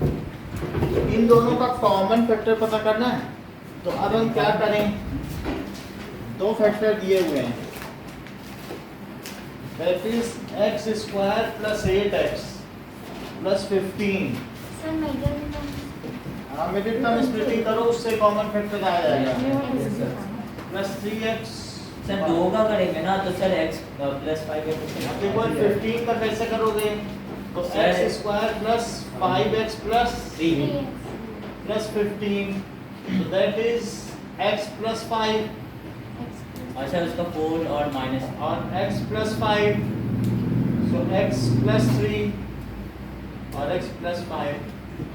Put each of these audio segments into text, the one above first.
इन दोनों का common factor पता करना है। तो अब हम क्या करें, दो फैक्टर दिए हुए हैं, that is x square plus 8x plus 15। Sir middle हाँ, मिडिल टर्म स्प्लिटिंग करो, उससे कॉमन फैक्टर आ जाएगा प्लस 3x। सर 2 का करेंगे ना तो सर x प्लस 5x देखो 15 का कैसे करोगे, तो x square plus 5x plus 3 plus 15, so that is x plus 5 अच्छा उसका 4 और माइनस और x plus 5, so x plus 3 और x प्लस 5।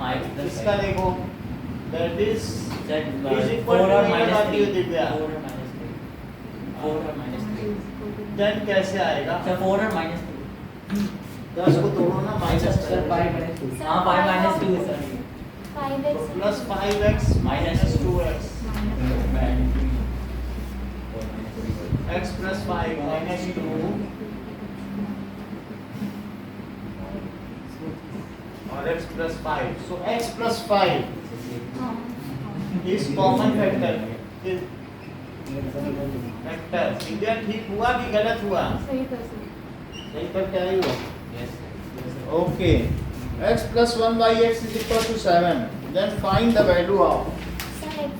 5 प्लस इसका देखो that is sir is 4 equal to और ये माइनस लगाती 3 हुई दिव्या। 4 और माइनस 3 4 और माइनस 3 then कैसे आएगा, सर 4 और माइनस 3 10 को तोड़ो ना, माइनस सर 5 माइनस 2 हां 5 minus 2 sir 5x plus 5x minus 2x, x plus 5 minus 2 और x plus 5, so x plus 5 इस कॉमन फैक्टर फैक्टर इंडिया ठीक हुआ कि गलत हुआ, सही कर सकते सही पर क्या ही हुआ। Yes okay, x plus 1 by x is equal to 7, then find the value of sir x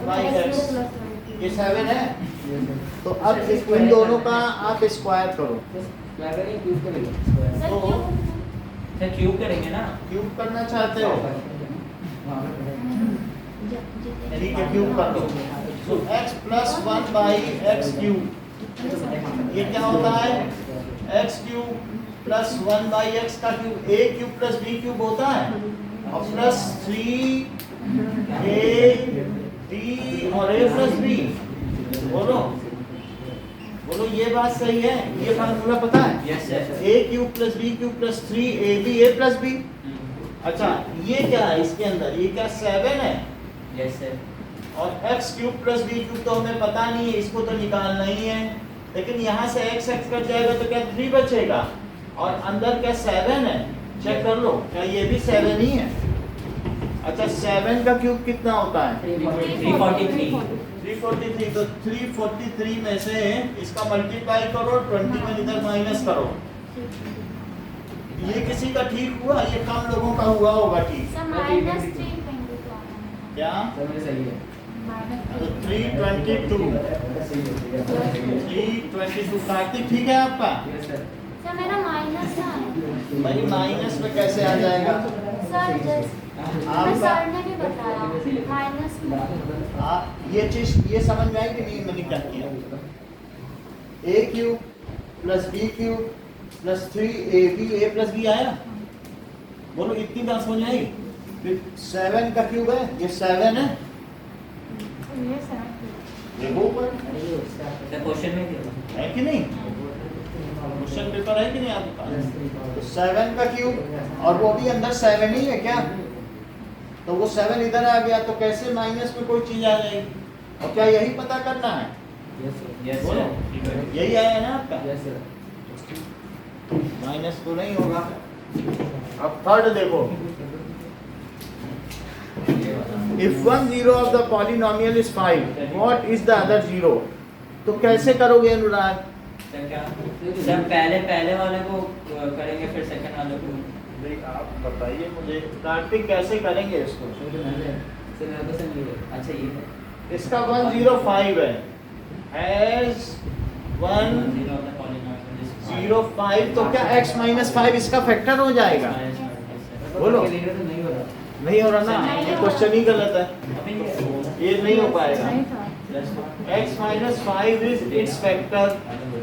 by x, plus ये 7 है, तो अब इन दोनों का आप स्क्वायर करो, क्या करेंगे क्यूब करेंगे सर तो सर क्यूब करेंगे ना क्यूब करना चाहते हो, ठीक है क्यूब कर दो, so x plus 1 by x cube, ये क्या होता है, x cube plus 1 by x का cube, a cube plus b cube होता है, और प्लस 3a b और a प्लस b, बोलो बोलो ये बात सही है, ये फार्मूला पता है, yes sir a cube plus b cube plus 3ab a plus b। अच्छा ये क्या है इसके अंदर, ये क्या 7 है, यस सर और x cube plus b cube तो हमें पता नहीं है, इसको तो निकालना ही है, लेकिन यहाँ से x कट जाएगा तो क्या 3 बचेगा, और अंदर क्या 7 है, चेक कर लो क्या ये भी 7 ही है। अच्छा 7 का क्यूब कितना होता है, 343, तो 343 में से इसका मल्टीप्लाई करो, 21 इधर माइनस करो, ये किसी का ठीक हुआ, ये कम लोगों का हुआ होगा ठीक, सर माइनस 322 क्या सर मेरे सही है तो 322 कार्तिक ठीक है आपका, यस सर सर मेरा माइनस है भाई माइनस में कैसे आ जाएगा, सर जस्ट आपका सर ने भी बताया माइनस में आप ये चीज ये समझ में आई कि नहीं, मैंने क्या किया, a cube plus b cube plus 3ab a plus b आया, बोलो इतनी बात समझ आई, फिर 7 का क्यूब है, ये 7 है, ये सर देखो ऊपर सर क्वेश्चन में दिया है कि नहीं, क्वेश्चन पेपर है कि नहीं आपके पास, तो 7 का क्यूब और वो भी अंदर 7 ही है क्या, तो वो 7 इधर आ गया, तो कैसे माइनस में कोई चीज आ जाएगी, और क्या यही पता करना है, यस बोलो सर यही आया ना आपका, यस सर माइनस तो नहीं होगा। अब थर्ड देखो, if one zero of the polynomial is 5, what is the other zero, तो कैसे करोगे अनुराग, सर क्या सर पहले वाले को करेंगे फिर सेकंड वाले को भाई आप बताइए मुझे, कार्तिक कैसे करेंगे इसको, सर मेरे को समझ नहीं अच्छा ये है इसका 105 है, as 105 तो क्या x माइनस 5 इसका फैक्टर हो जाएगा, बोलो नहीं हो रहा ना, ये क्वेश्चन ही गलत है, ये नहीं हो पाएगा, x minus 5 is it's factor,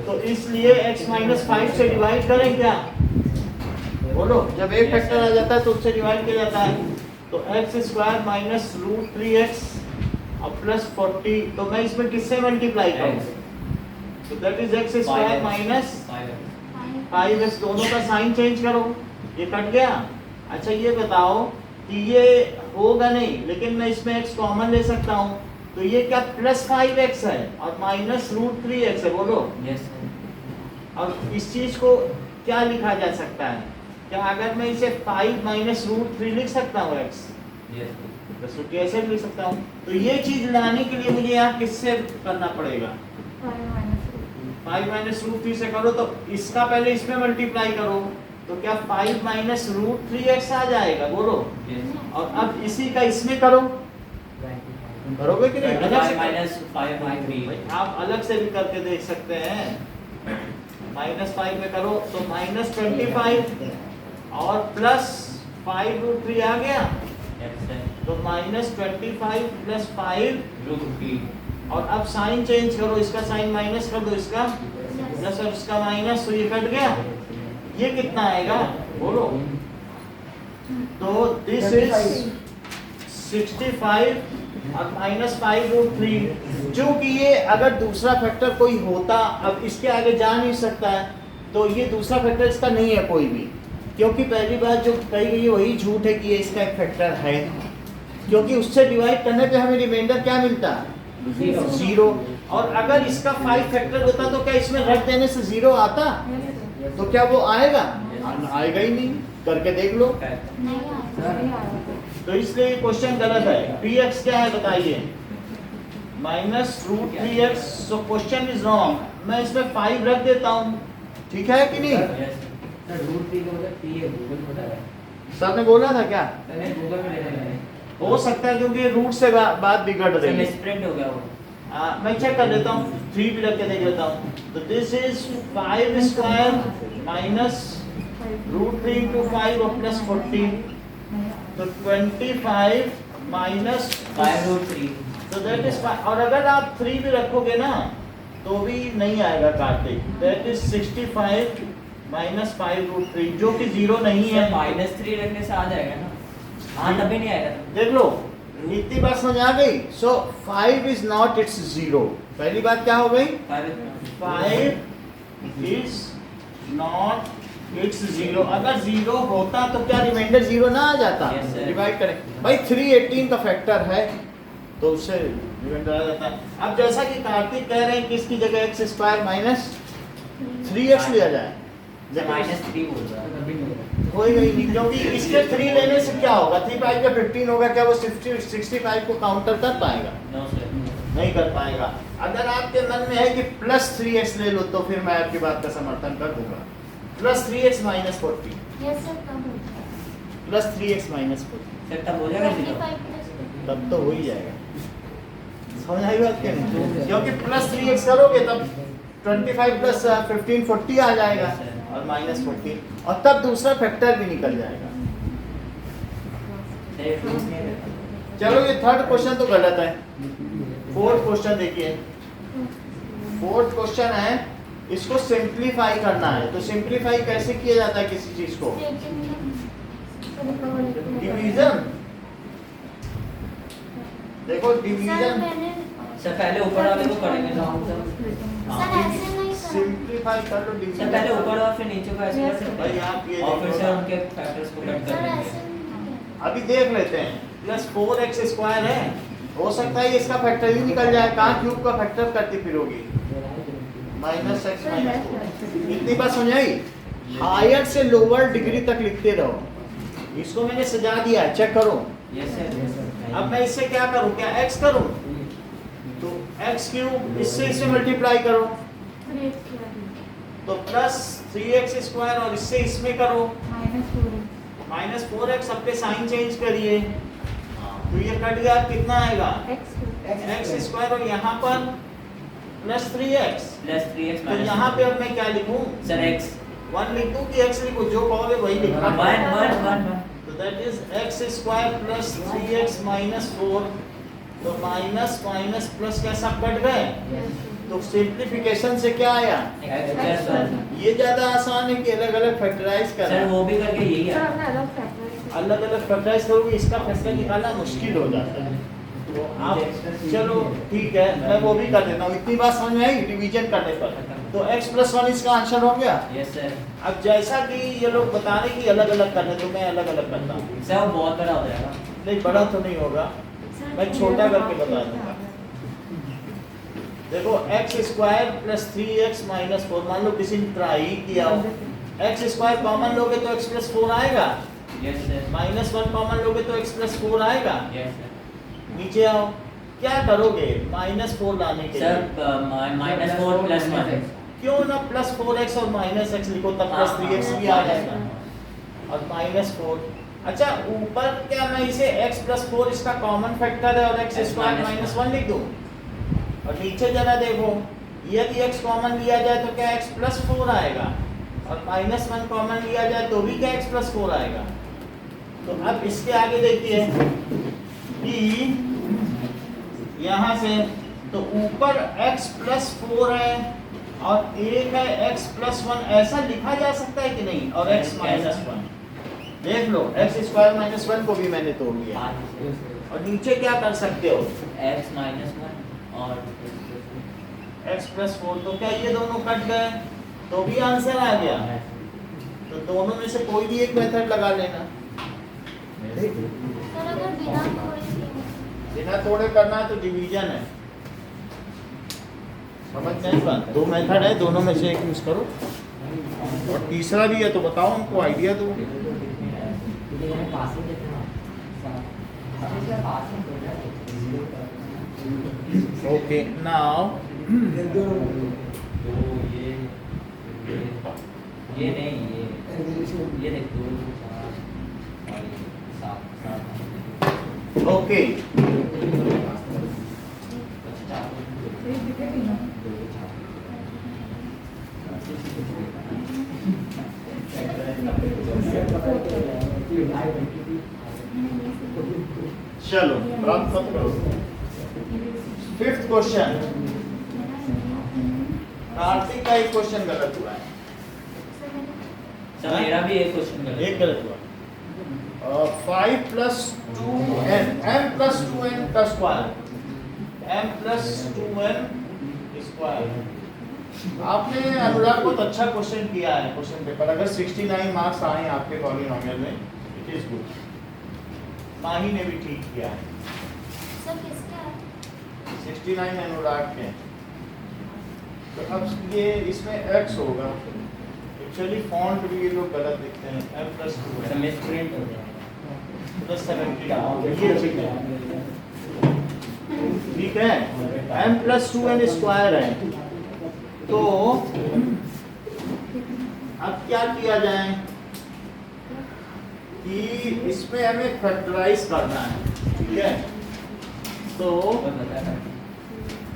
तो इसलिए x माइनस 5 से डिवाइड करें क्या, बोलो जब एक फैक्टर आ जाता है तो उससे डिवाइड किया जाता है, तो x square minus root 3x और प्लस 40, तो मैं इसमें किससे मल्टीप्लाई करूँ, तो that is x square minus 5x, दोनों का साइन चेंज करो, ये कट गया। अच्छा ये बताओ कि ये होगा नहीं, लेकिन मैं इसमें x कॉमन ले सकता हूँ, तो ये क्या प्लस 5x है और माइनस रूट 3x है, बोलो यस और इस चीज को क्या लिखा जा सकता है, क्या अगर मैं इसे 5 माइनस रूट 3 लिख सकता हूँ x? यस बस तो कैसे भी लिख सकता हूँ? तो ये चीज लाने के लिए मुझे यहाँ किससे करना पड़ेगा? 5 माइनस रूट 3 से करो तो इसका पहले इसमें मल्टीप्लाई करो तो क्या 5 माइनस रूट 3x आ जाएगा? बोलो। यस और अब इसी का इसमें करो, करोगे कि नहीं? अलग से माइनस 5 बाई 3 भाई आप अलग से भी करके देख सकते हैं। -5 में करो तो -25 और प्लस 5 रूट 3 आ गया यस सर तो -25 प्लस 5 रूट 3 और अब साइन चेंज करो, इसका साइन माइनस कर दो, इसका प्लस और इसका माइनस, तो ये कट गया। ये कितना आएगा बोलो? तो दिस इज 65 और -5 रूट 3। जो कि ये अगर दूसरा फैक्टर कोई होता, अब इसके आगे जा नहीं सकता है तो ये दूसरा फैक्टर इसका नहीं है कोई भी, क्योंकि पहली बात जो कही गई है वही झूठ है कि ये इसका एक फैक्टर है, क्योंकि उससे डिवाइड करने पे हमें रिमाइंडर क्या मिलता है? 0। और अगर इसका 5 फैक्टर होता तो क्या इसमें रख देने से 0 आता? तो क्या वो आएगा? आएगा ही नहीं, करके देख लो। तो इसलिए क्वेश्चन गलत है। px क्या है बताइए? -√3x, so question is wrong. मैं इसमें 5 रख देता हूँ, ठीक है कि नहीं? यस सर रूट 3 का मतलब p है, गूगल पता है? सर ने बोला था क्या? मैंने गूगल में देखा है। हो सकता है क्योंकि रूट से बात बिगड़ सर रही है। मिसप्रिंट हो गया वो मैं चेक कर लेता हूँ, 3 भी रख के देख लेता हूँ। तो this is 5 square minus √3 into 5 और प्लस 40, तो 25 माइनस 5 रूट 3 तो दैट इज 5। और अगर आप 3 भी रखोगे ना तो भी नहीं आएगा Kartik, that is 65 minus 5 root 3, जो कि 0 नहीं है। -3 रखने से आ जाएगा ना? हाँ तभी नहीं आएगा देख लो, इतनी बात समझ आ गई। सो 5 इज नॉट इट्स 0। पहली बात क्या हो गई? 5 इज नॉट इट्स 0। अगर 0 होता तो क्या रिमाइंडर 0 ना आ जाता? Yes, sir. डिवाइड करें भाई, 318 का फैक्टर है तो उससे रिमाइंडर आ जाता है। अब जैसा कि कार्तिक कह रहे हैं कि इसकी जगह x² माइनस 3x लिया जाए, -3 बोल रहा है तभी नहीं होगा। होएगा ही नहीं, क्योंकि इसके 3 लेने से क्या होगा? 3 5 का 15 होगा, क्या वो 65 को काउंटर कर पाएगा? नो सर नहीं कर पाएगा। अगर आपके मन में है कि प्लस 3x ले लो तो फिर मैं आपकी बात का समर्थन कर दूंगा। Plus 3x minus 40, plus 3x minus 40, sir तब हो जाएगा 0 तब तो हो ही जाएगा। समझ आई बात क्या नहीं? क्योंकि प्लस 3x करोगे तब 25 प्लस 15 40 आ जाएगा और माइनस 40, और तब दूसरा फैक्टर भी निकल जाएगा। चलो ये थर्ड क्वेश्चन तो गलत है। फोर्थ क्वेश्चन देखिए, फोर्थ क्वेश्चन है, इसको सिंप्लीफाई करना है। तो सिंप्लीफाई कैसे किया जाता है किसी चीज को? डिवीजन। देखो डिवीजन, सर पहले ऊपर वाले को करेंगे ना सिंप्लीफाई कर लो सर डिवीजन। पहले ऊपर और फिर नीचे को ऐसे कर सकते भाई हैं आप ये और फिर देखो से ना, उनके फैक्टर्स को कट कर देंगे अभी देख लेते हैं। प्लस 4x² है, हो सकता है इसका फैक्टर ही निकल जाए। कहाँ क्यूब का फैक्टर करती फिरोगी? Minus x minus 4। इतनी बात समझाई? हायर से लोअर डिग्री तक लिखते रहो। इसको मैंने सजा दिया है, चेक करो। यस सर अब मैं इससे क्या करूं? क्या x करूं? तो x³ इससे इसे मल्टीप्लाई करो तो प्लस 3x² और इससे इसमें करो माइनस 4x। सबके साइन चेंज करिए तो ये कट गया, कितना आएगा? x² और यहाँ पर प्लस 3x। प्लस 3x तो यहाँ पे अब मैं क्या लिखूं? सर x 1 लिख दूं कि x लिखूं? जो कहोगे वही लिखना। 1 तो that is x² plus 3x minus 4। तो माइनस माइनस प्लस क्या सब कट गए? तो सिंप्लीफिकेशन से क्या आया? x प्लस 1 ये ज्यादा आसान है कि अलग अलग फैक्टराइज सर करना। वो भी करके यही है अलग अलग फैक्टराइज करोगे इसका फैक्टर निकालना मुश्किल हो जाता है। तो आप चलो ठीक है, मैं वो भी कर देता हूँ। इतनी बात समझ में आई डिवीजन करने पर? तो x प्लस 1 इसका आंसर हो गया। यस सर अब जैसा कि ये लोग बता रहे कि अलग अलग करने, तो मैं अलग अलग करता हूँ। सर वो बहुत बड़ा हो जाएगा नहीं बड़ा तो नहीं होगा, मैं छोटा करके बता दूंगा। देखो x² प्लस 3x माइनस 4, मान लो किसी ने ट्राई किया हो एक्स स्क्वायर कॉमन लोगे तो एक्स प्लस 4 आएगा, यस सर, -1 कॉमन लोगे तो एक्स प्लस 4 आएगा। Yes sir. नीचे आओ, क्या करोगे -4 लाने के लिए? सर -4 + 1 क्यों ना +4x और -x लिखो, तब हाँ, +3x भी आ जाएगा और -4। अच्छा, ऊपर क्या मैं इसे x + 4 इसका कॉमन फैक्टर है और x स्क्वायर -1 लिख दूं? और नीचे जरा देखो, यदि x कॉमन लिया जाए तो क्या x + 4 आएगा, और -1 कॉमन लिया जाए तो भी क्या x + 4 आएगा। तो अब इसके आगे देखिए कि यहाँ से तो ऊपर x + 4 है और एक है x + 1, ऐसा लिखा जा सकता है कि नहीं? और x - 1 देख लो, x स्क्वायर -1 को भी मैंने तोड़ लिया। और नीचे क्या कर सकते हो? x - 1 और x + 4, तो क्या ये दोनों कट गए तो भी आंसर आ गया। तो दोनों में से कोई भी एक मेथड लगा लेना। सर अगर बिना तोड़े करना है तो डिवीजन है, समझ नहीं बात। 2 मेथड है, दोनों में से एक यूज करो, और तीसरा भी है तो बताओ, हमको आइडिया दो। ओके, नाउ ये नहीं, ये देख 2 4 और 7 ओके, चलो बात मत करो। 5th क्वेश्चन, कार्तिक का एक क्वेश्चन गलत हुआ है। सर मेरा भी एक क्वेश्चन गलत एक गलत हुआ। 5 + 2n, m + 2n का स्क्वायर, m + 2n स्क्वायर। आपने अनुराग बहुत अच्छा क्वेश्चन किया है क्वेश्चन पेपर। अगर 69 मार्क्स आए आपके पॉलिनोमियल में, इट इज गुड। माही ने भी ठीक किया है। सर किसका है? 69 अनुराग के। तो अब ये इसमें x होगा। एक्चुअली फॉन्ट भी ये लोग गलत लिखते हैं, m + 2 है, है मिसप्रिंट हो जाएगा। प्लस 70, ये ठीक है, ठीक है। m + 2n स्क्वायर है, तो अब क्या किया जाए कि इसमें हमें फैक्टराइज करना है, ठीक है। तो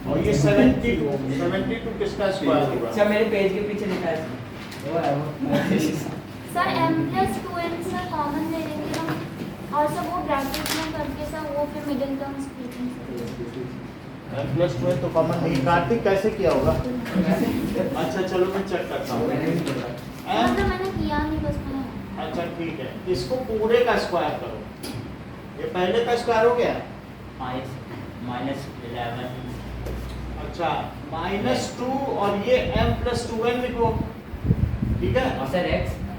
और ये 72 किसका स्क्वायर होगा? अच्छा मेरे पेज के पीछे लिखा है sir m + 2n sir common ले लेंगे हम, और सब वो ब्रैकेट में करके सर वो फिर middle term splitting. m + 2n तो कॉमन नहीं। कार्तिक कैसे किया होगा? अच्छा चलो मैं चेक करता हूँ। मतलब मैंने किया नहीं, बस मैंने। अच्छा ठीक है, इसको पूरे का स्क्वायर करो। ये पहले का स्क्वायर हो गया। -11 अच्छा -2 और ये m + 2n लिखो, ठीक है। और सर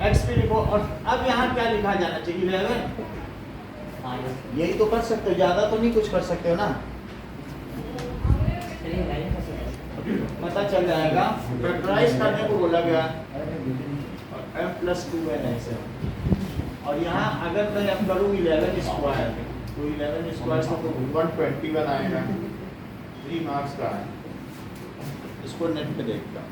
x भी लिखो, और अब यहाँ क्या लिखा जाना चाहिए? 11। माइनस यही तो कर सकते हो, ज्यादा तो नहीं कुछ कर सकते हो ना, पता चल जाएगा। फैक्टराइज करने को बोला गया, और m + 2n ऐसे। और यहाँ अगर मैं अब करूँ 11 स्क्वायर, तो 11 स्क्वायर से तो 121 आएगा। 3 मार्क्स का है। इसको नेट पे देखता हूँ।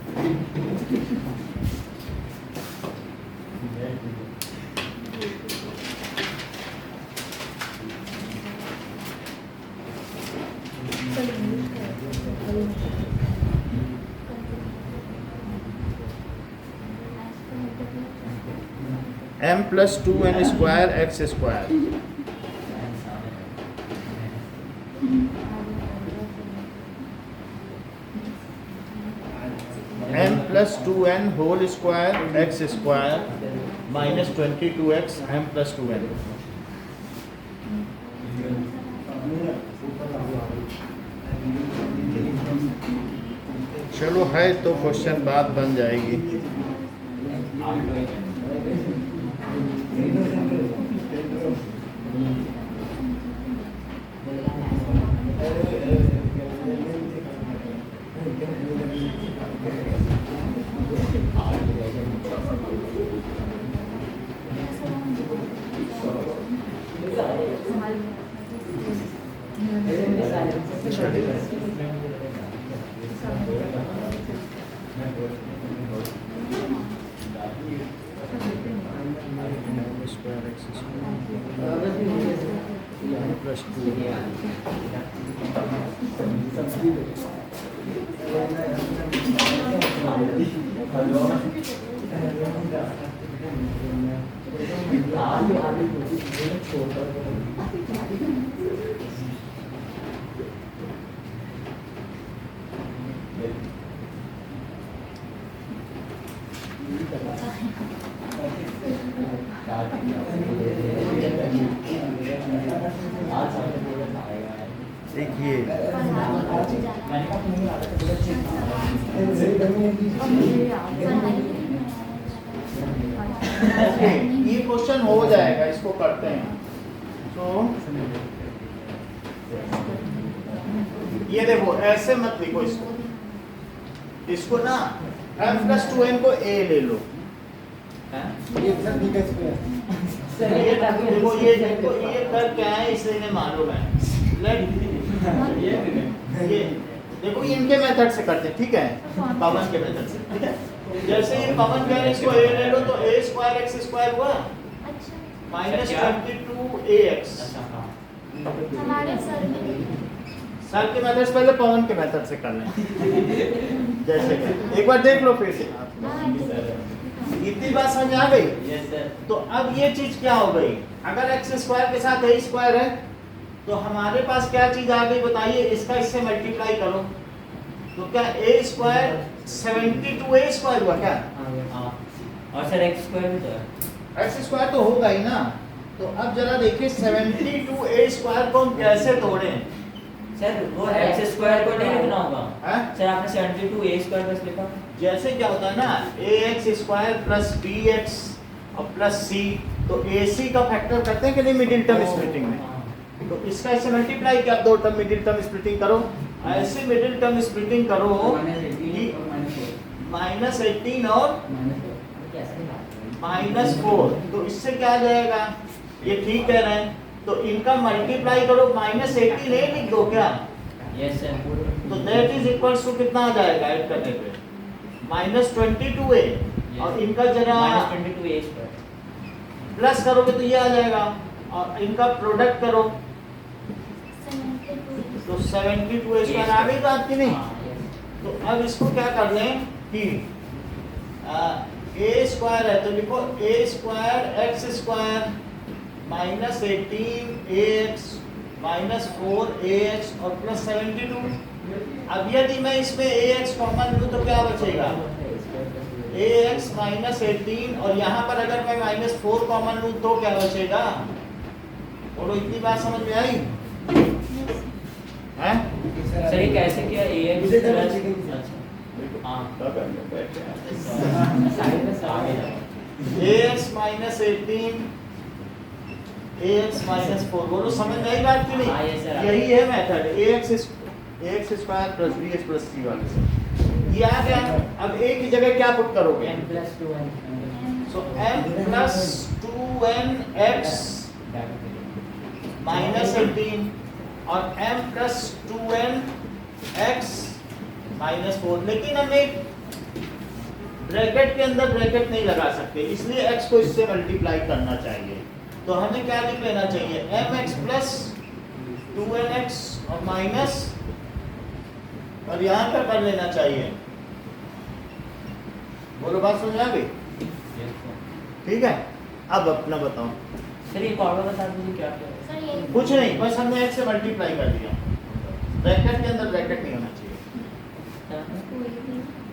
m + 2n square x square. m + 2n whole square x square -22x m + 2n। चलो है तो क्वेश्चन बात बन जाएगी। देखिए ये क्वेश्चन हो जाएगा, इसको करते हैं। तो ये देखो ऐसे मत लिखो इसको ना m+2n को a ले लो। देखो ये कर क्या है इसे इन्हें मालूम है। ये देखो इनके मेथड से करते हैं, ठीक है, पवन के मेथड से, ठीक है। जैसे ये पवन कह रहे हैं इसको a ले लो तो a² x² हुआ -22ax। हमारे सर में सर के मेथड से पहले पवन के मेथड से कर लें। जैसे एक बार देख लो फिर से। इतनी बात समझ आ गई? Yes sir. तो अब ये चीज क्या हो गई, अगर x² के साथ a² है तो हमारे पास क्या चीज आ गई बताइए, इसका इससे मल्टीप्लाई करो तो क्या a² 72a² हुआ क्या? हाँ और सर x² भी तो है। x² तो होगा ही ना। तो अब जरा देखिए 72a² को हम कैसे तोड़ें। सर वो x² को नहीं लिखना होगा। हैं? सर आपने 72a² बस लिखा। जैसे क्या होता है ना ax² + bx और + c, तो ac का फैक्टर करते हैं कि नहीं मिडिल टर्म स्प्लिटिंग में। तो इसका ऐसे मल्टीप्लाई किया, दो टर्म मिडिल टर्म स्प्लिटिंग करो, ऐसे मिडिल टर्म स्प्लिटिंग करो -18 और -4, तो इससे क्या आ जाएगा, ये ठीक कह रहे हैं। तो इनका मल्टीप्लाई करो -18 लिख दो क्या, यस सर। तो दैट इज इक्वल्स टू कितना आ जाएगा ऐड करने पे -22a, और इनका जरा -22a² प्लस करोगे तो ये आ जाएगा, और इनका प्रोडक्ट करो तो 72a² आ गई बात की नहीं। तो अब इसको क्या कर लें कि a² है तो लिखो a² x² -18ax -4ax और +72। अब यदि मैं इसमें ax कॉमन लूं तो क्या बचेगा, ax -18, और यहाँ पर अगर मैं -4 कॉमन लूं तो क्या बचेगा। बोलो इतनी बात समझ में आई हैं? सर ये कैसे किया ax हाँ ax -18 ax -4, बोलो समझ में आई बात की नहीं? हाँ, yes, sir। यही है मेथड ax² + bx + c वाले से। ये आ गया। अब एक ही जगह क्या पुट करोगे, m+2n सो m+2nx -18 और m+2nx -4, लेकिन हम एक ब्रैकेट के अंदर ब्रैकेट नहीं लगा सकते, इसलिए x को इससे मल्टीप्लाई करना चाहिए। तो हमें क्या लिख लेना चाहिए, mx + 2nx और माइनस, और यहाँ पर कर लेना चाहिए। बोलो बात समझ आ गई? ठीक है, अब अपना बताओ। सर ये फॉर्मूला बता दीजिए क्या क्या है। सर ये कुछ नहीं, बस हमने x से मल्टीप्लाई कर दिया, ब्रैकेट के अंदर ब्रैकेट नहीं होना चाहिए।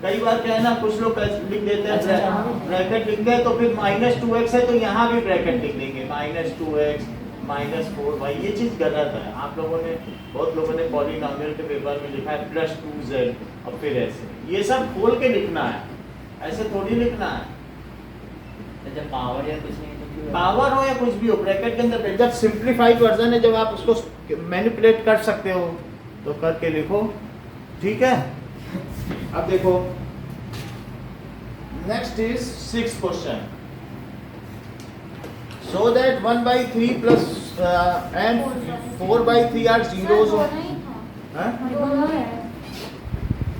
कई बार क्या है ना, कुछ लोग लिख देते हैं अच्छा, हाँ। ब्रैकेट लिख गए तो फिर -2x है तो यहाँ भी ब्रैकेट लिख देंगे -2x -4। भाई ये चीज गलत है। आप लोगों ने, बहुत लोगों ने पॉलिनोमियल के पेपर में लिखा है +2z और फिर ऐसे, ये सब खोल के लिखना है, ऐसे थोड़ी लिखना है। जब पावर या कुछ नहीं तो क्यों पावर हो या कुछ भी हो, ब्रैकेट के अंदर जब सिंप्लीफाइड वर्जन है, जब आप उसको मैनिपुलेट कर सकते हो तो करके लिखो, ठीक है। अब देखो next is 6th question. So that 1/3 plus and 4/3 are zeros. हाँ दोनों है।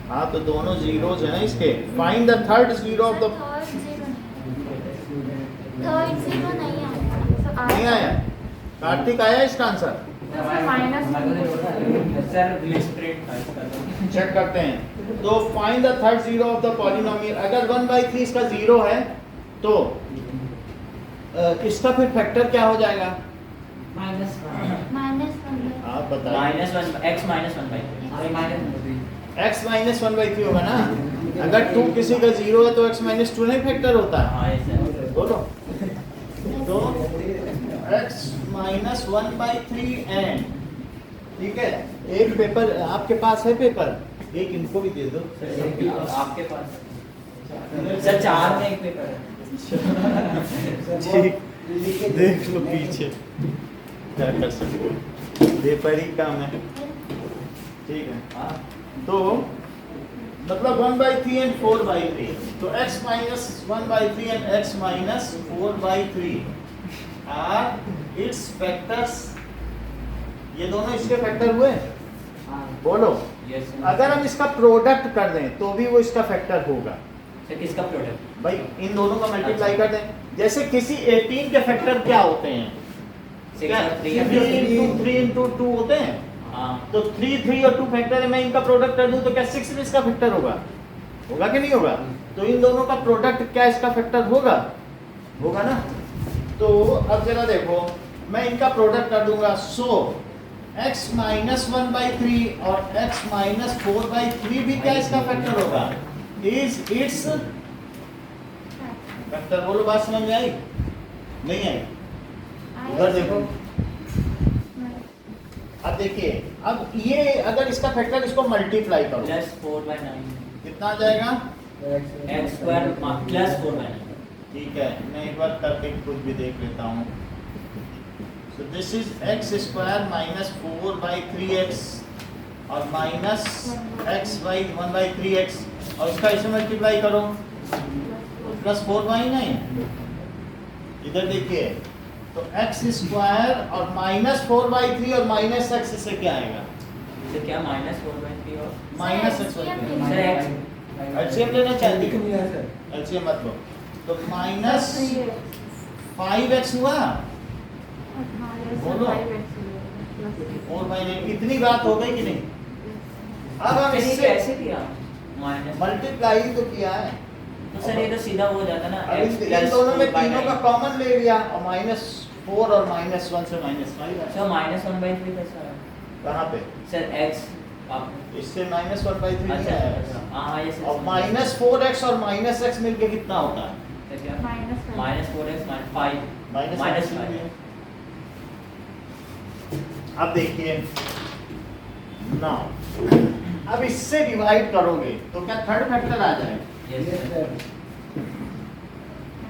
हाँ तो दोनों जीरोज है ना इसके। Find the third zero of the, third zero नहीं आया। नहीं आया। कार्तिक आया इसका आंसर? सर मिसप्रिंट था इसका तो। चेक करते हैं। तो find the third zero of the polynomial. अगर 1/3 इसका जीरो है तो इसका फिर फैक्टर क्या हो जाएगा? -1 आप बताइए। -1 x -1/3 x माइनस 1/3 होगा ना। अगर 2 किसी का जीरो है तो x माइनस 2 नहीं फैक्टर होता है। हाँ ये सर बोलो। तो x माइनस 1/3 एंड, ठीक है। एक पेपर आपके पास है, पेपर एक इनको भी दे दो। आपके पास सर 4 में एक पेपर है। ठीक, देख लो पीछे क्या कर सकते हो, पेपर ही काम है। ठीक है, तो मतलब 1/3 एंड 4/3, तो x minus 1/3 and x minus 4/3 are its factors. ये दोनों इसके फैक्टर हुए। बोलो, यस अगर हम इसका प्रोडक्ट कर दें तो भी वो इसका फैक्टर होगा। सर किसका प्रोडक्ट? भाई इन दोनों का मल्टीप्लाई कर दें। जैसे किसी 18 के फैक्टर क्या होते हैं? 6 क्या? और 3 3 into 2 होते हैं। हाँ तो 3 और 2 फैक्टर है, मैं इनका प्रोडक्ट कर दूं तो क्या 6 भी इसका फैक्टर होगा? होगा कि नहीं होगा? तो इन दोनों का प्रोडक्ट क्या इसका फैक्टर होगा? होगा ना। तो अब जरा देखो, मैं इनका प्रोडक्ट कर दूंगा। सो x माइनस 1/3 और x माइनस 4/3 भी क्या इसका फैक्टर होगा? Is it's factor. बोलो, बात समझ में आई? नहीं आई? उधर देखो। अब देखिए, अब ये अगर इसका फैक्टर, इसको मल्टीप्लाई करो, +4/9 कितना आ जाएगा? x square +4/9। ठीक है, मैं एक बार करके खुद भी देख लेता हूँ। So this is x square minus 4/3x और माइनस x/1/3x, और इसका इसे मल्टीप्लाई करो +4/9। इधर देखिए, तो x स्क्वायर और माइनस 4/3 और माइनस x से क्या आएगा? सर क्या -4/3 और minus x। Sir x LCM लेना चाहती हो? एलसीएम मत लो। तो माइनस 5x हुआ। बोलो। 4/9। इतनी बात हो गई कि नहीं? अब हम सर ये इससे कैसे किया? माइनस मल्टीप्लाई तो किया है। तो सर ये तो सीधा हो जाता ना अब x इन दोनों में तीनों का +4/9। कॉमन ले लिया और -4 और -1 से -5 है। सर -1/3 कैसा है? कहाँ पे? सर x आप इससे -1/3 नहीं अच्छा आया। हाँ ये सर और -4x और -x मिलके कितना होता है? सर क्या -5 -4x -5 -5 -5। अब देखिए ना, अब इससे डिवाइड करोगे तो क्या थर्ड फैक्टर आ जाएगा? यस सर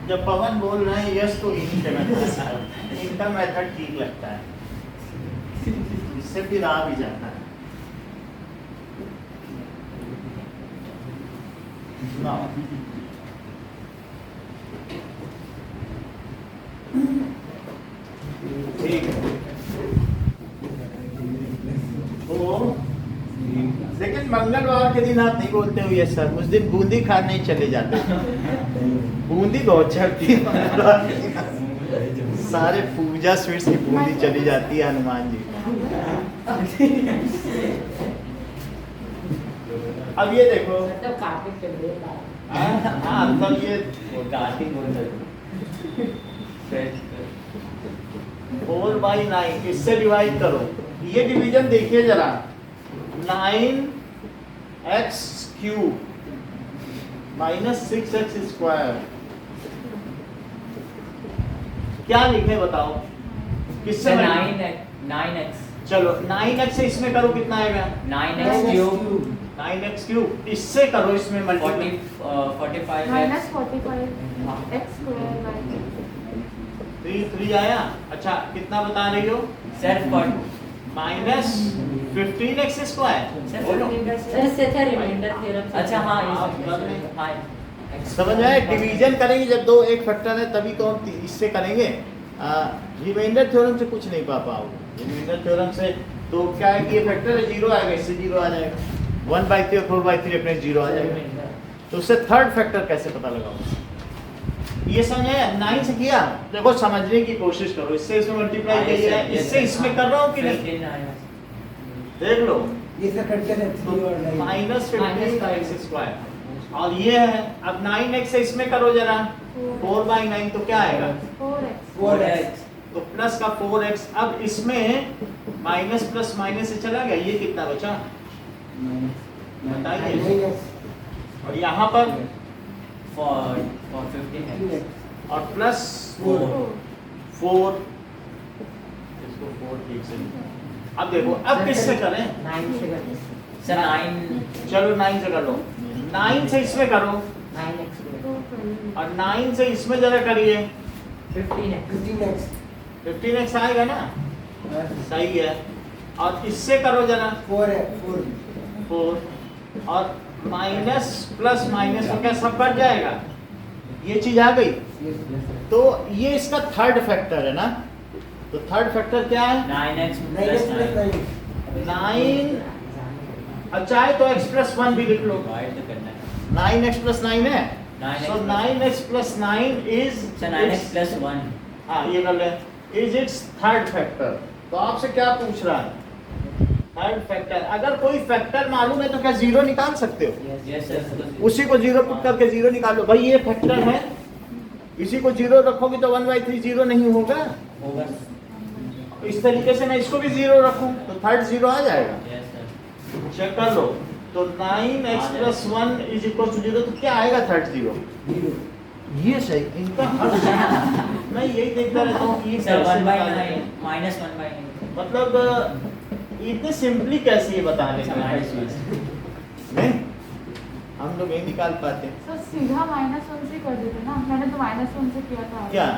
जब पवन बोल रहे हैं यस, तो इन्हीं के मेथड, इनका मेथड ठीक लगता है, इससे फिर आ भी जाता है ना। ठीक है, तो लेकिन मंगलवार के दिन आप नहीं बोलते हो यस सर, उस दिन बूंदी खाने ही चले जाते हो। बूंदी बहुत चलती है मंगलवार के दिन। सारे पूजा स्वीट्स की बूंदी चली जाती है हनुमान जी। अब ये देखो, हाँ तब ये वो कार्तिक बोल रहे 4/9 इससे डिवाइड करो। ये डिवीजन देखिए जरा, 9x³ -6x स्क्वायर, क्या लिखे बताओ? किससे? 9x चलो 9x से इसमें करो, कितना आएगा? 9x³ 9x³ इससे करो, इसमें मल्टीप्लाई 45x -3 आया। अच्छा कितना बता रही हो? Sir -15x square. अच्छा हाँ आप ये कर लें। हाँ समझ आए? डिवीजन करेंगे जब दो एक फैक्टर है तभी तो हम इससे करेंगे। रिमाइंडर थ्योरम से कुछ नहीं पा पाओगे। रिमाइंडर थ्योरम से तो क्या है कि ये फैक्टर है, 0 आएगा, इससे 0 आ जाएगा। 1/3 और 4/3 अपने 0 आ जाएगा। तो उससे थर्ड फैक्टर कैसे पता लगाओ? ये समझ आया? 9 से किया, देखो समझने की कोशिश करो। इससे इसमें मल्टीप्लाई किया है, इससे इसमें कर रहा हूँ कि नहीं, 15 आएगा। देख लो। ये से कट के तो -15 का x स्क्वायर, और ये है। अब 9x से इसमें करो जरा, 4/9 तो क्या आएगा? 4x 4x तो प्लस का 4x। अब इसमें माइनस प्लस माइनस से चला गया, ये कितना बचा बताइए? और यहाँ पर for 15x और प्लस 4, इसको 4 ठीक से। अब देखो, अब किससे करें? 9 से कर दे। सर 9 चलो 9 से कर लो, 9 से इसमें करो, 9x करो। और 9 से इसमें जरा करिए, 15x 15x आएगा ना? सही है। और इससे करो जरा, 4, और माइनस प्लस माइनस तो क्या सब कट जाएगा? ये चीज आ गई। तो ये इसका थर्ड फैक्टर है ना? तो थर्ड फैक्टर क्या है? 9x plus 9 9। अच्छा है तो x प्लस 1 भी लिख लो। डिवाइड तो करना है। 9x प्लस 9 है, 9x so 9x plus 9 is sir 9x plus 1 हाँ ये कर ले, इज इट्स थर्ड फैक्टर। तो आपसे क्या पूछ रहा है? Third factor. अगर कोई फैक्टर मालूम है तो क्या 0 निकाल सकते हो? Yes sir. उसी को 0 पुट करके 0 निकालो। भाई ये फैक्टर है, इसी को 0 रखोगे तो 1/3 0 नहीं होगा। होगा। इस तरीके से मैं इसको भी 0 रखूं तो थर्ड 0 आ जाएगा। Yes sir. चेक कर लो। तो 9x plus 1 is equal to 0, तो क्या आएगा थर्ड 0? ये सही, इनका हर मैं यही देखता रहता हूँ कि सर कैसे 1/9 minus 1/9 मतलब इतने सिंपली कैसे ये बता रहे हैं? नहीं, हम लोग नहीं निकाल पाते। सर सीधा -1 से कर देते ना, मैंने तो -1 से किया था। क्या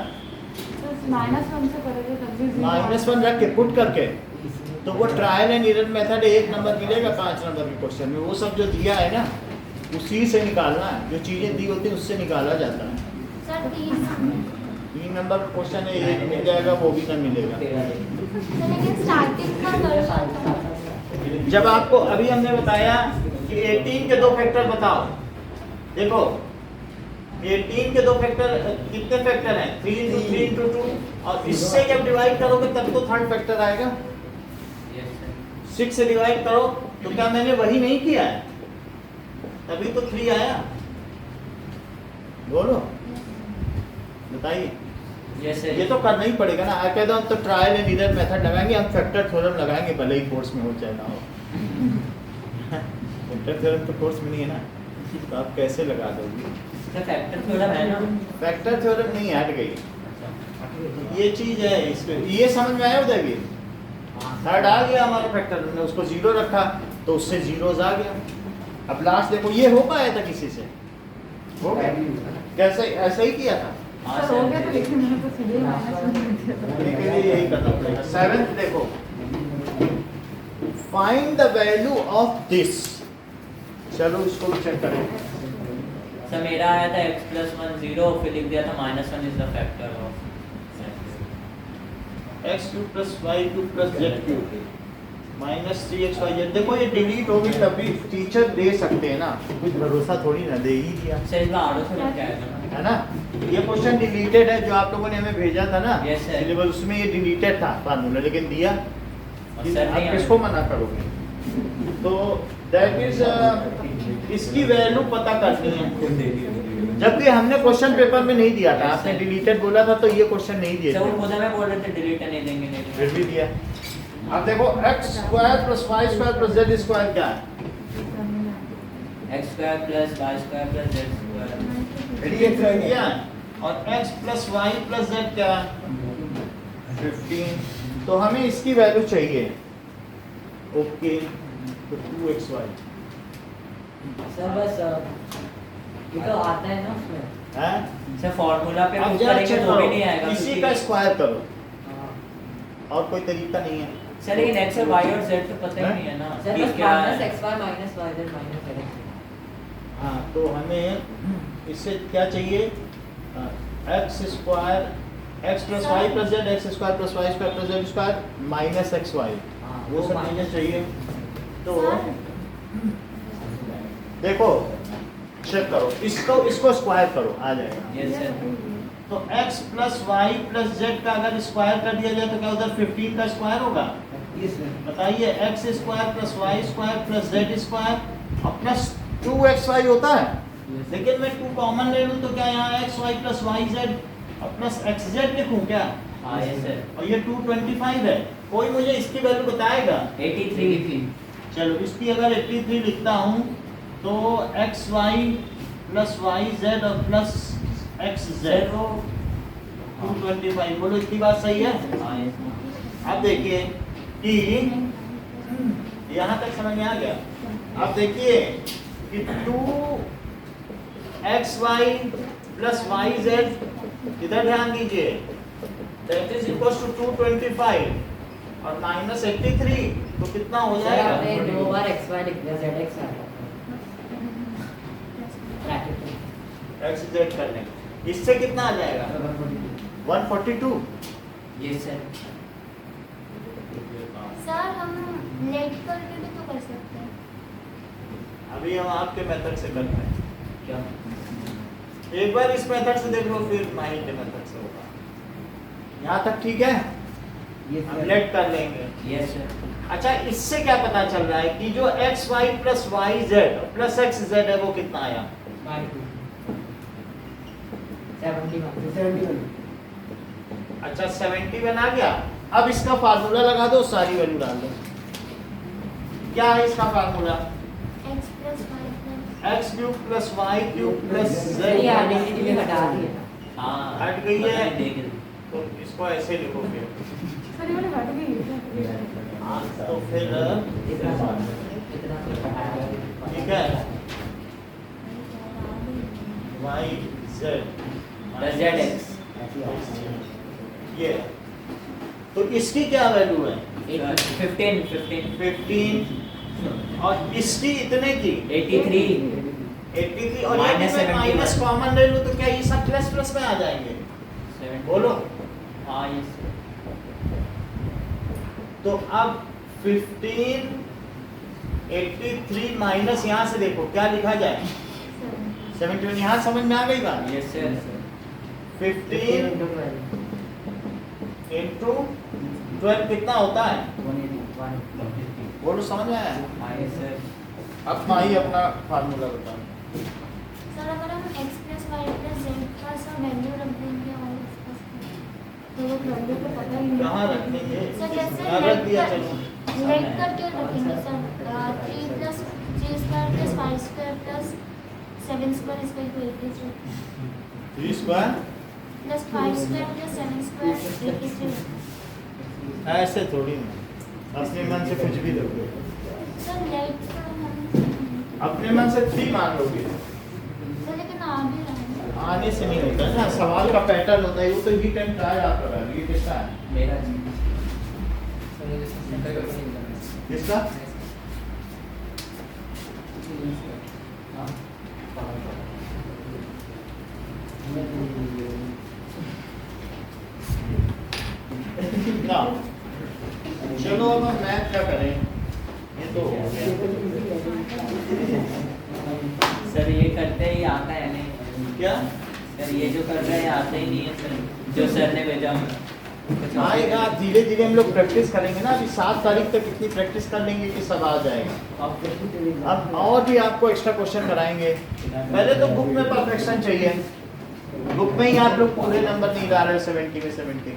तो -1 से करोगे तब भी 0 -1 रख के पुट करके, तो वो trial and error method 1 number मिलेगा 5 नंबर के क्वेश्चन में। वो सब जो दिया है ना उसी से निकालना है, जो चीजें दी होती है उससे निकाला जाता है। सर 3 नंबर का क्वेश्चन है, एक मिल जाएगा, वो भी ना मिलेगा। सर लेकिन स्टार्टिंग का करो। जब आपको अभी हमने बताया कि 18 के 2 फैक्टर बताओ, देखो 18 के 2 फैक्टर कितने फैक्टर हैं? 3 into 3 into 2, और इससे जब डिवाइड करोगे तब तो थर्ड फैक्टर आएगा। Yes sir. 6 से डिवाइड करो तो क्या मैंने वही नहीं किया है? तभी तो 3 आया। बोलो बताइए। Yes sir. ये तो करना ही पड़ेगा ना। कह दो हम तो ट्रायल एंड एरर मेथड लगाएंगे, हम फैक्टर थ्योरम लगाएंगे, भले ही कोर्स में हो चाहे ना हो। फैक्टर थ्योरम तो कोर्स में नहीं है ना, तो आप कैसे लगा दोगे? सर फैक्टर थोड़ा है ना। फैक्टर थ्योरम नहीं हट गई, ये चीज है। इसको ये समझ में आया उदय? थर्ड आ गया हमारा फैक्टर, हमने उसको 0 रखा तो उससे जीरोस आ गया। अब लास्ट देखो, ये हो पाया था किसी से? हो गया? कैसे? ऐसा ही किया था। हाँ सर हो गया, तो सर। लेकिन मैंने तो सीधे -1 कर दिया था। लेकिन यही करना पड़ेगा। 7th देखो, find the value of this. चलो इसको भी चेक करें। सर मेरा आया था x plus 1 0, फिर लिख दिया था -1 is the factor of x³ + y³ + z³ -3xyz। देखो ये डिलीट होगी तभी टीचर दे सकते हैं ना, कुछ भरोसा थोड़ी ना, दे ही दिया सर इसमें आड़ो से लिख के आएगा ना। है ना। ये क्वेश्चन डिलीटेड है जो आप लोगों ने हमें भेजा था ना Yes, sir. सिलेबस, उसमें ये डिलीटेड था फार्मूला, लेकिन दिया। और सर नहीं आप किसको मना करोगे? तो दैट इज इसकी वैल्यू पता करनी है। जबकि हमने क्वेश्चन पेपर में नहीं दिया था, Yes, आपने sir. डिलीटेड बोला था तो ये क्वेश्चन नहीं दिए सर वो थे, खुद हमें बोल रहे थे डिलीट नहीं देंगे नहीं फिर भी दिया। अब देखो x² + y² + z² क्या है? x² + y² + z²। ये किया है। और x + y + z क्या है? 15। तो हमें इसकी वैल्यू चाहिए। ओके, तो 2xy सर बस ये तो आता है ना उसमें। है। सर फार्मूला पे अब कुछ जरा करेंगे चेक तो भी करो, नहीं आएगा इसी क्योंकि- का स्क्वायर करो, हाँ। और कोई तरीका नहीं है। सर लेकिन x और y और z तो पता ही हैं? नहीं है ना सर कि बस क्या है। -xy -yz -x। हाँ, तो हमें इससे क्या चाहिए? x² x + y + z, x² + y² + z² -xy। हाँ वो सब चीजें चाहिए। तो सर देखो चेक करो, इसको स्क्वायर करो, आ जाएगा। Yes sir. तो x plus y plus z का अगर स्क्वायर कर दिया जाए तो क्या उधर 15 का स्क्वायर होगा? बताइए, x square plus y square plus z square और प्लस 2xy होता है। लेकिन मैं 2 कॉमन ले लूँ तो क्या यहाँ x y plus y z और प्लस एक्स जेड लिखूँ क्या? हाँ यस सर। और ये 225 है। कोई मुझे इसकी वैल्यू बताएगा? 83। चलो इसकी अगर 83 लिखता हूँ तो x y plus y z और प्लस एक्स जेड 225। बोलो इतनी बात सही है? हाँ यस सर। अब देखिए कि यहाँ तक समझ में आ गया। अब देखिए कि 2xy प्लस वाई जेड, इधर ध्यान दीजिए, दैट इज इक्वल टू 225 और माइनस 83, तो कितना हो सर जाएगा? आपने 2 बार xy लिख दिया, zx आ गया ब्रैकेट में। एक्स जेड कर लेंगे, इससे कितना आ जाएगा? 142। Yes sir. सर हम लेट करके भी तो कर सकते हैं। अभी हम आपके मेथड से करते हैं। क्या? एक बार इस मेथड से देख लो, फिर माही के मेथड से होगा। यहाँ तक ठीक है? हम लेट कर लेंगे। Yes sir. अच्छा, इससे क्या पता चल रहा है कि जो x y plus y z plus x z है वो कितना आया? 71। अच्छा 71 आ गया। अब इसका फार्मूला लगा दो, सारी वैल्यू डाल दो। क्या है इसका formula? x plus y plus x cube plus y cube plus sir ये जेड आइडेंटिटी में हटा दिया। हाँ हट गई है। देख तो इसको ऐसे लिखो फिर। सर ये वाली हट गई है। हाँ, तो फिर इतना कुछ हटाया। ठीक है, y z plus z x. ये, तो इसकी क्या वैल्यू है? 15 और इसकी इतने की 83 और Minus ये माइनस 71 कॉमन ले लूं तो क्या ये सब प्लस प्लस में आ जाएंगे? 70। बोलो। हाँ यस सर। तो अब 15 83 माइनस यहाँ से देखो क्या लिखा जाए? 71। यहाँ समझ में आ गई बात? Yes sir. 15 इंटू 12 कितना होता है? बोलो, समझ में आया? हाँ यस सर। अब माही अपना फार्मूला बताओ। सर अगर हम x plus y plus z का सब वैल्यू रख देंगे और तो वो वैल्यू तो पता ही नहीं। कहाँ रख देंगे? सर जैसे यहाँ रख दिया, चलो। लेट करके रखेंगे sir 3 plus 3 square plus 5 square plus 7 square is equal to 83 3 square plus 5 square plus 7 square 83। ऐसे थोड़ी ना, अपने मन से कुछ भी लोगे। सर लेट तो हम अपने मन से 3 मान लोगे। सर लेकिन आ भी रहे हैं। आने से नहीं होता है ना, सवाल का पैटर्न होता है। वो तो हीट एंड ट्राई आप कर रहे हो। ये किसका है? मेरा किसका? ना, चलो अब हम मैथ क्या करें? ये तो हो गया। सर ये करते ही आता है नहीं? क्या सर ये जो कर रहे हैं आता ही नहीं है सर, जो सर ने भेजा कुछ और ही आएगा? धीरे धीरे हम लोग प्रैक्टिस करेंगे ना। अभी 7 तारीख तक इतनी प्रैक्टिस कर लेंगे कि सब आ जाएगा। अब और भी आपको एक्स्ट्रा क्वेश्चन कराएंगे। पहले तो बुक में परफेक्शन चाहिए। बुक में ही आप लोग पूरे नंबर नहीं ला रहे हो। 70 में 70।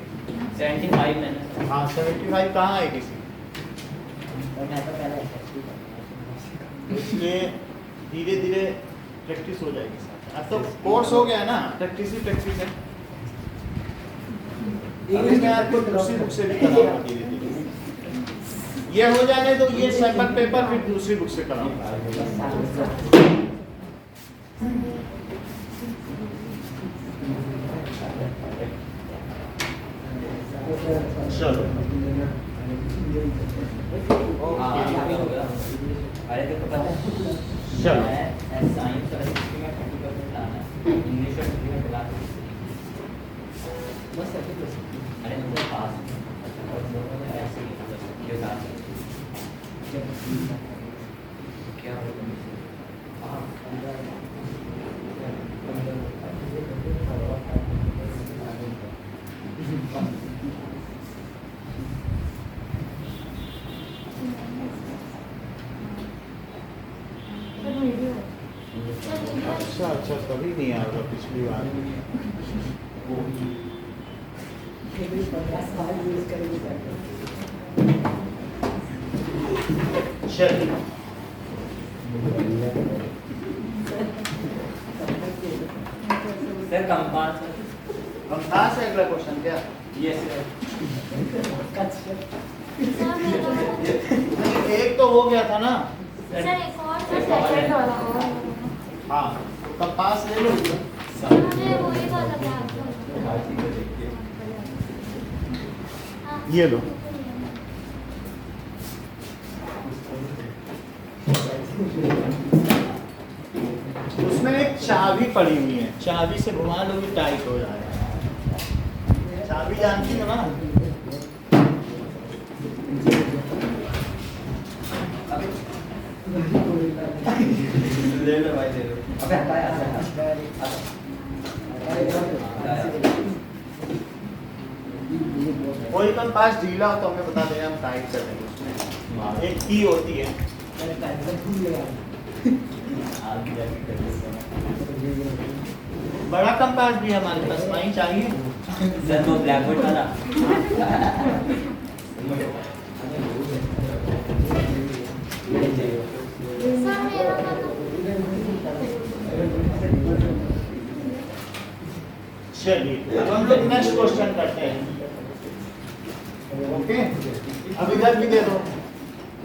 75 मैंने। हाँ 75 कहाँ है किसी? इसलिए धीरे धीरे प्रैक्टिस हो जाएगी। अब तो कोर्स हो गया है ना, प्रैक्टिस ही प्रैक्टिस है। अभी मैं आपको दूसरी बुक से भी कराऊंगा धीरे धीरे। ये हो जाने तो ये सैंपल पेपर फिर दूसरी बुक से कराऊंगा। चलो हाँ ये हो गया। अरे देखो पता है चलो। मैं साइंस और हिस्ट्री में 30% लाना है, इंग्लिश और हिंदी में मिला के बस। अरे मतलब पास और दोनों में ऐसे ही मतलब ये बात है। क्या होगा? सर वीडियो अच्छा अच्छा, कभी नहीं आएगा पिछली बार। चलिए सर कंपास हम कहाँ से अगला क्वेश्चन क्या? ये सर सर मेरा एक तो हो गया था ना। सर एक और था सेकंड वाला और हाँ, कंपास ले लो। सर मुझे वही वाला याद था। हाँ, ये लो। उसमें एक चाबी पड़ी हुई है, चाबी से घुमा लोगे टाइट हो जाएगा। चाबी जानती हो ना? ले लो भाई, ले लो। अबे हटाया कोई कंपास ढीला हो तो हमें बता देना, हम टाइट कर देंगे। उसमें एक की होती है। बड़ा कंपास भी है हमारे पास, वहीं चाहिए। सर वो ब्लैक बोर्ड वाला सर मेरा वाला चलिए अब हम लोग नेक्स्ट क्वेश्चन करते हैं। ओके, अब इधर भी दे दो,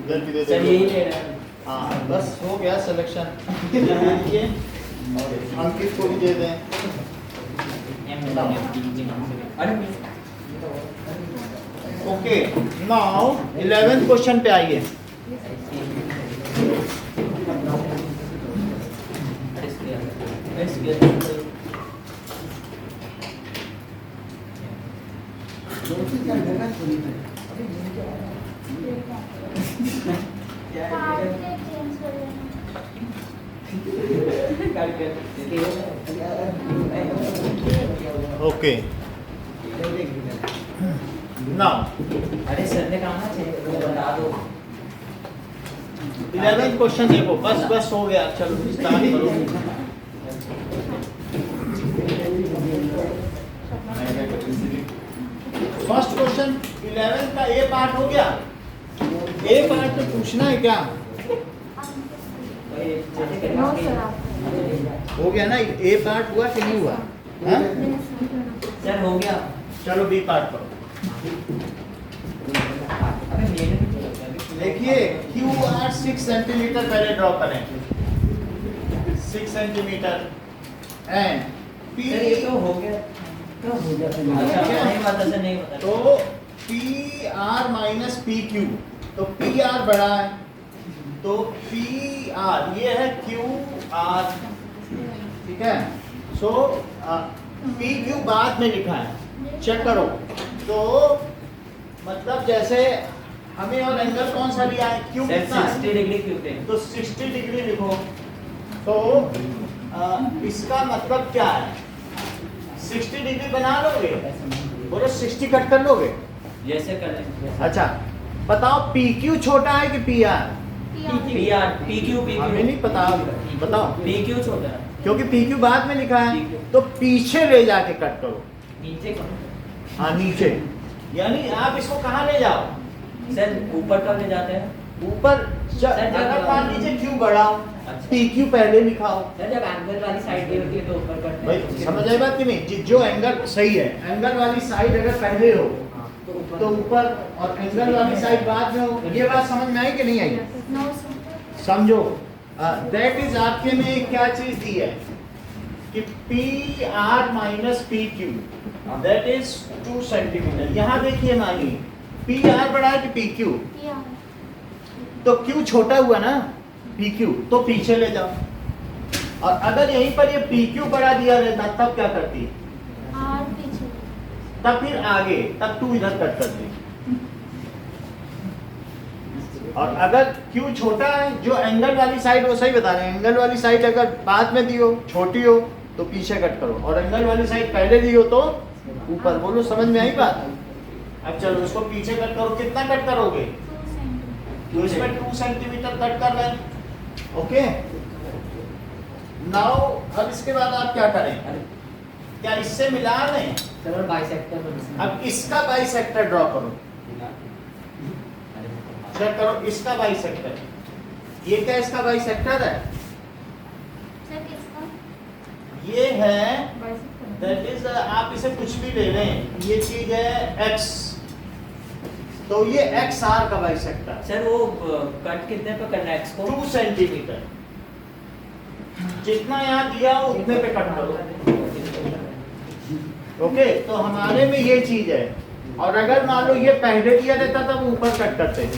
इधर भी दे सर दो। यही ले रहा है हाँ बस हो गया सिलेक्शन। ये अंकित को भी दे दें। अरे ओके, नाउ 11th क्वेश्चन पे आइए। कार्ड के चेंज कर लेना। ओके, नाउ अरे सर ने कहा ना बता दो 11th क्वेश्चन देखो। बस बस हो गया, चलो स्टार्ट करो। फर्स्ट क्वेश्चन 11th का ए पार्ट हो गया। ए पार्ट तो पूछना है क्या? नो सर आप हो गया ना, ए पार्ट हुआ कि नहीं हुआ? हाँ? सर हो गया चलो बी पार्ट करो। अबे मेरे भी तो देखिए क्यू आर 6 सेंटीमीटर पहले ड्रॉ करें, 6 सेंटीमीटर एंड पी। सर ये तो हो गया अच्छा नहीं पता सर नहीं पता तो P R minus P Q, तो पी आर बड़ा है तो पी आर ये है क्यू आर, ठीक है। सो पी क्यू बाद में लिखा है, चेक करो। तो मतलब जैसे हमें और एंगल कौन सा लिया है, क्यू सर कितना 60 है, डिग्री क्यों थे तो 60 डिग्री लिखो। तो इसका मतलब क्या है, 60 डिग्री बना लोगे, बोलो 60 कट कर लोगे। जैसे कर लेंगे अच्छा बताओ पी क्यू छोटा है कि P are? P R P Q हमें नहीं पता, बताओ। पी क्यू छोटा है क्योंकि पी क्यू बाद में लिखा है, तो पीछे ले जाके कट करो। नीचे कौन हाँ नीचे, यानी आप इसको कहाँ ले जाओ, सर ऊपर कब ले जाते हैं ऊपर। अगर मान लीजिए क्यू बढ़ाओ, पी क्यू पहले लिखाओ। सर जब एंगल वाली साइड पे होती है तो ऊपर करते भाई समझ आई बात कि नहीं? जो एंगल सही है, एंगल वाली साइड अगर पहले हो तो ऊपर, और एंगल वाली साइड बाद में हो। ये बात समझ में आई कि नहीं आई? No sir. समझो, दैट इज आपके में क्या चीज दी है कि P R minus P Q, that is 2 centimetre. यहाँ देखिए मानी पी आर बड़ा है कि पी क्यू, या तो क्यू छोटा हुआ ना पी क्यू, तो पीछे ले जाओ। और अगर यहीं पर ये पी क्यू बड़ा दिया रहता तब क्या करती, आर पीछे। तब फिर आगे, तब 2 इधर कट करती। और अगर Q छोटा है, जो एंगल वाली साइड वो सही बता रहे हैं, एंगल वाली साइड अगर बाद में दी हो, छोटी हो तो पीछे कट करो, और एंगल वाली साइड पहले दी हो तो ऊपर। बोलो समझ में आई बात? अब चलो उसको पीछे कट करो, कितना कट करोगे? 2 तो इसमें 2 सेंटीमीटर कट कर लें। ओके, नाउ अब इसके बाद आप क्या करें? क्या इससे मिला लें? सर बाइसेक्टर बनाना। अब इसका बाइसेक्टर ड्रॉ करो, चेक करो इसका बाइसेक्टर। ये क्या इसका बाइसेक्टर है? सर किसका? ये है, बाइसेक्टर। दैट इज, आप इसे कुछ भी ले लें, ये चीज है x, तो ये XR का बाइसेक्टर सर वो कट कितने पे करना है x को? 2 सेंटीमीटर। जितना यहाँ दिया हो उतने पे कट करो। ओके, तो हमारे में ये चीज है, और अगर मान लो ये पहले दिया रहता तब ऊपर कट करते,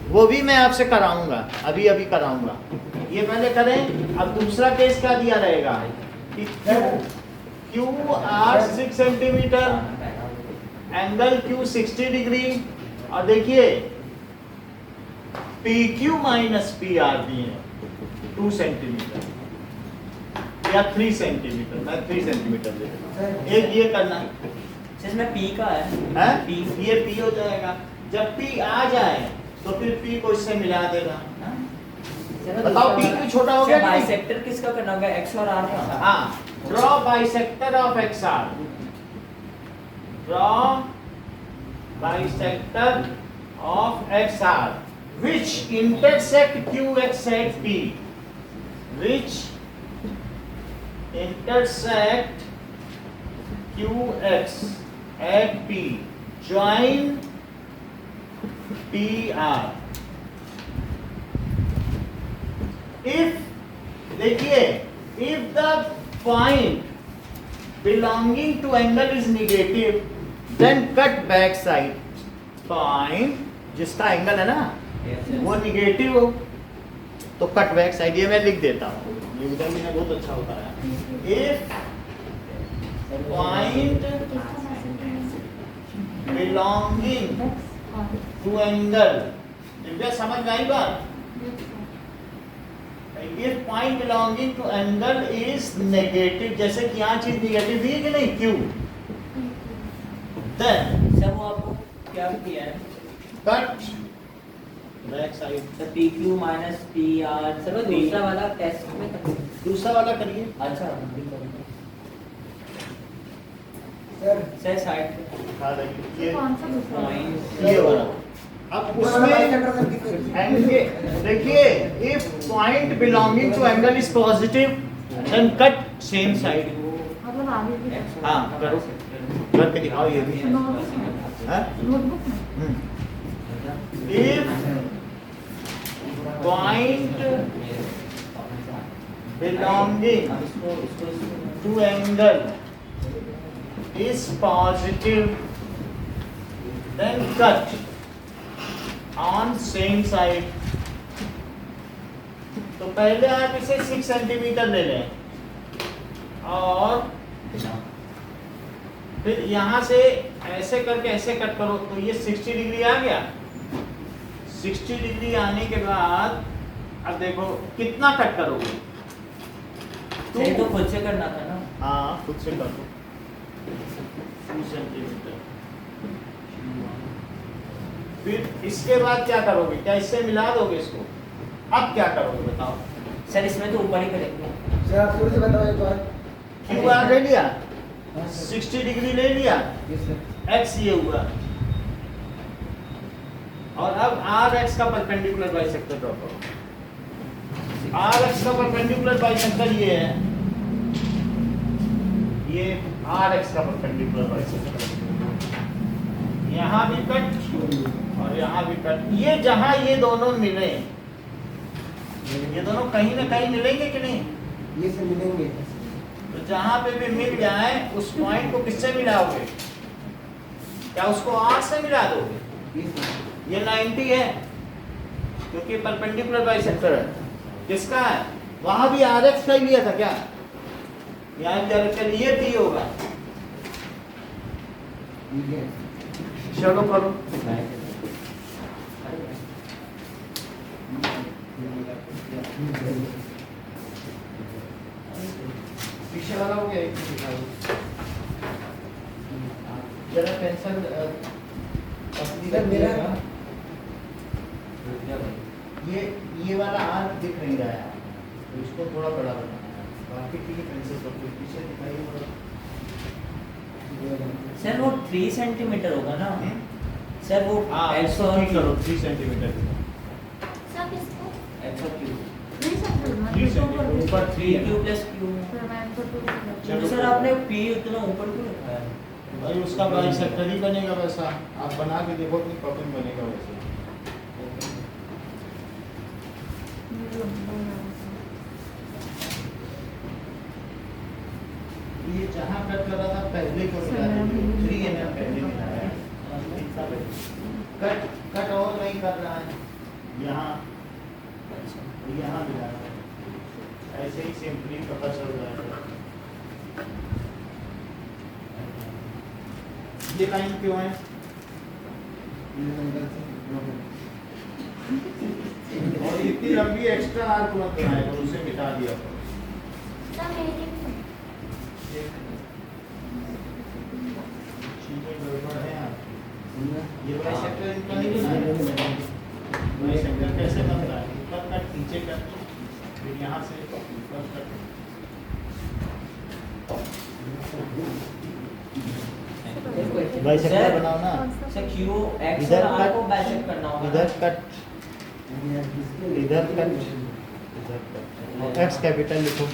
वो भी मैं आपसे कराऊंगा, अभी अभी कराऊंगा। ये पहले करें। अब दूसरा केस क्या दिया रहेगा कि QR 6 centimetre, angle Q 60 degree, और देखिए PQ माइनस PR दिए 2 सेंटीमीटर या 3 सेंटीमीटर, मैं 3 सेंटीमीटर दे देता हूं। एक ये करना है, सर इसमें p का है? P, ये P हो जाएगा। जब P आ जाए तो फिर P को इससे मिला देगा। बताओ P क्यों छोटा हो गया? बाइसेक्टर किसका करना होगा, x और r का? हाँ, draw bisector of XR, draw bisector of XR which intersect QX at P, which intersect QX at P, join PR. If, देखिए, if the point belonging to angle is negative, then cut back side. Point जिसका angle है ना वो negative हो तो cut back side, ये मैं लिख देता हूँ, लिखना भी बहुत अच्छा होता है। If point belonging to angle, Divya समझ में आई बात? If point belonging to angle is negative, जैसे कि यहाँ चीज निगेटिव दी है कि नहीं Q, then सर वो आपको क्या किया है? cut back side। Sir PQ minus PR। Sir वो दूसरा वाला टेस्ट में कर। दूसरा वाला करिए। अच्छा सर साइड हाँ, देखिए, कौन सा दूसरा? पॉइंट ये वाला। अब उसमें एंगल देखिए, if point belonging to angle is positive, then cut same side। मतलब आगे भी हाँ, करो, करके दिखाओ ये भी। नोटबुक में। हाँ? नोटबुक में। If point belonging to angle is positive, then cut on same side। तो पहले आप इसे 6 सेंटीमीटर ले लें, और फिर यहाँ से ऐसे करके ऐसे कट करो, तो ये 60 डिग्री आ गया। 60 डिग्री आने के बाद अब देखो कितना कट करोगे? सर ये तो खुद से करना था ना? हाँ, खुद से कर दो 2 सेंटीमीटर। फिर इसके बाद क्या करोगे? क्या इससे मिला दोगे इसको? अब क्या करोगे बताओ? सर इसमें तो ऊपर ही करेंगे। सर आप थोड़ी सी बताओ एक बार। QR ले लिया, 60 डिग्री ले लिया, X ये हुआ, और अब RX का परपेंडिकुलर बाइसेक्टर ड्रॉ करो। RX का परपेंडिकुलर बाइसेक्टर ये है, ये RX का परपेंडिकुलर बाइसेक्टर। यहाँ भी कट और यहाँ भी कट। ये जहां ये दोनों मिले, ये दोनों कहीं ना कहीं मिलेंगे कि नहीं? ये से मिलेंगे। तो जहां पे भी मिल जाए उस पॉइंट को किससे मिलाओगे? क्या उसको R से मिला दोगे? ये 90 है क्योंकि परपेंडिकुलर बाइसेक्टर है। किसका है? वहां भी RX का ही लिया था क्या? यहाँ चलिए P होगा। चलो करो। पीछे वाला हो गया, एक मिनट दिखाओ जरा पेंसिल पतली कर देगा। ये वाला आर्क दिख नहीं रहा है, तो इसको थोड़ा बड़ा बनाना है। बाकी ठीक है, पेंसिल पतली पीछे दिखाइए थोड़ा। सर वो 3 सेंटीमीटर होगा ना सर, वो एक्स और ठीक करो 3 सेंटीमीटर सब इसको एक्स और क्यू नहीं समझ रहा 3 सेंटीमीटर ऊपर 3 क्यू प्लस क्यू। फिर मैं इनको टू चलो। सर आपने पी उतना ऊपर क्यों रखा है? भाई उसका बाइसेक्टर ही बनेगा वैसा, आप बना के देखो अपनी कॉपी में बनेगा वैसे। ये जहाँ कट कर रहा था पहले को मिला दीजिए, 3 mm पहले मिलाया है। इतना कट और नहीं कर रहा है, यहाँ मिला है। ऐसे ही सिंपली पता चल रहा है। ये लाइन क्यों है? और इतनी लंबी एक्स्ट्रा आर्क मत बनाए, तो उसे मिटा दिया करो। सब मेरे चीजें गड़बड़ है यहाँ। ये बाइसेक्टर इनका नहीं बनाया। बाइसेक्टर कैसे बनता है? ऊपर कट, नीचे कट, फिर यहाँ से ऊपर कट। बाइसेक्टर सर, बनाओ ना। सर क्यू एक्स इधर और आर कट, को बाइसेक्ट करना होगा। इधर कट, इधर कट, एक्स कैपिटल लिखो।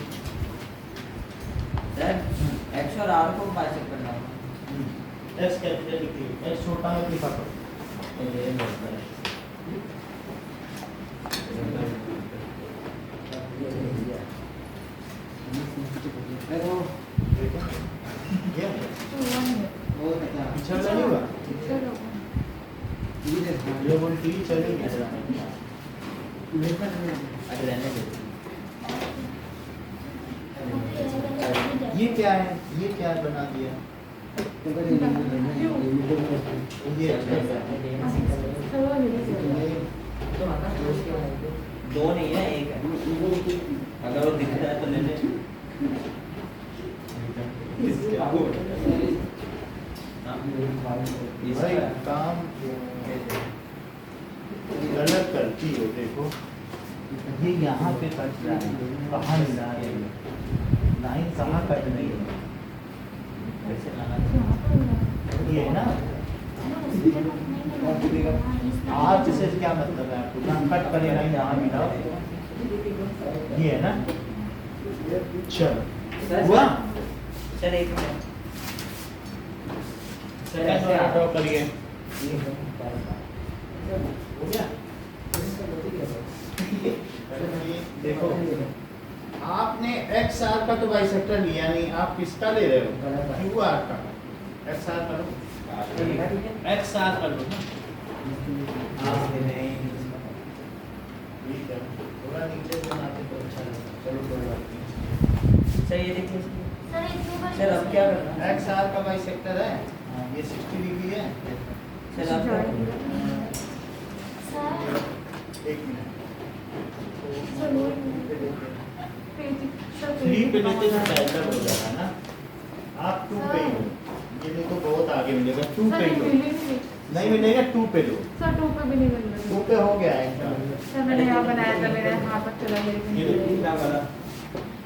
सर एक्स और आर को बाइसेक्ट करना होगा। एक्स कैपिटल लिखिए, एक्स छोटा है लिखा करो। ये पीछे वाला नहीं हुआ? ये बोलती चलेगी। अरे रहने दो। ये क्या है? ये क्या बना दिया? ये अच्छा है। दो नहीं है, एक है। अगर वो दिख रहा है तो ले ले। भाई काम गलत करती हो, देखो ये यहाँ पे कट रहा है, कहाँ मिला है? लाइन कहाँ कट रही है? कैसे लाना? ये है ना, आर्च से क्या मतलब है आपको? जहाँ कट करे लाइन यहाँ मिला, ये है ना। चलो हुआ। सर एक मिनट। सेकंड वाला ड्रॉ करिए। हो गया? देखो आपने एक्स आर का तो बाइसेक्टर लिया नहीं, आप किसका ले रहे हो? क्यू आर का। एक्स आर कर लो, एक्स आर कर लो ना। ठीक है, थोड़ा नीचे बनाते तो अच्छा लगता। चलो कोई बात नहीं। सर ये देखिए। सर इसके ऊपर सर अब क्या करना है? एक्स आर का बाइसेक्टर है, ये 60 डिग्री है। सर आप क्या करना है? सर एक मिनट, सर 3 पे लेते तो बेहतर हो जाएगा ना। आप 2 पे ही हो, ये देखो बहुत आगे मिलेगा। 2 पे ही हो, नहीं मिलेगा 2 पे लो। सर टू पे भी नहीं बन 2 पे हो गया है क्या? सर मैंने यहाँ बनाया था, मेरे हाथ तक चला गया ये देखो लेकिन क्या वाला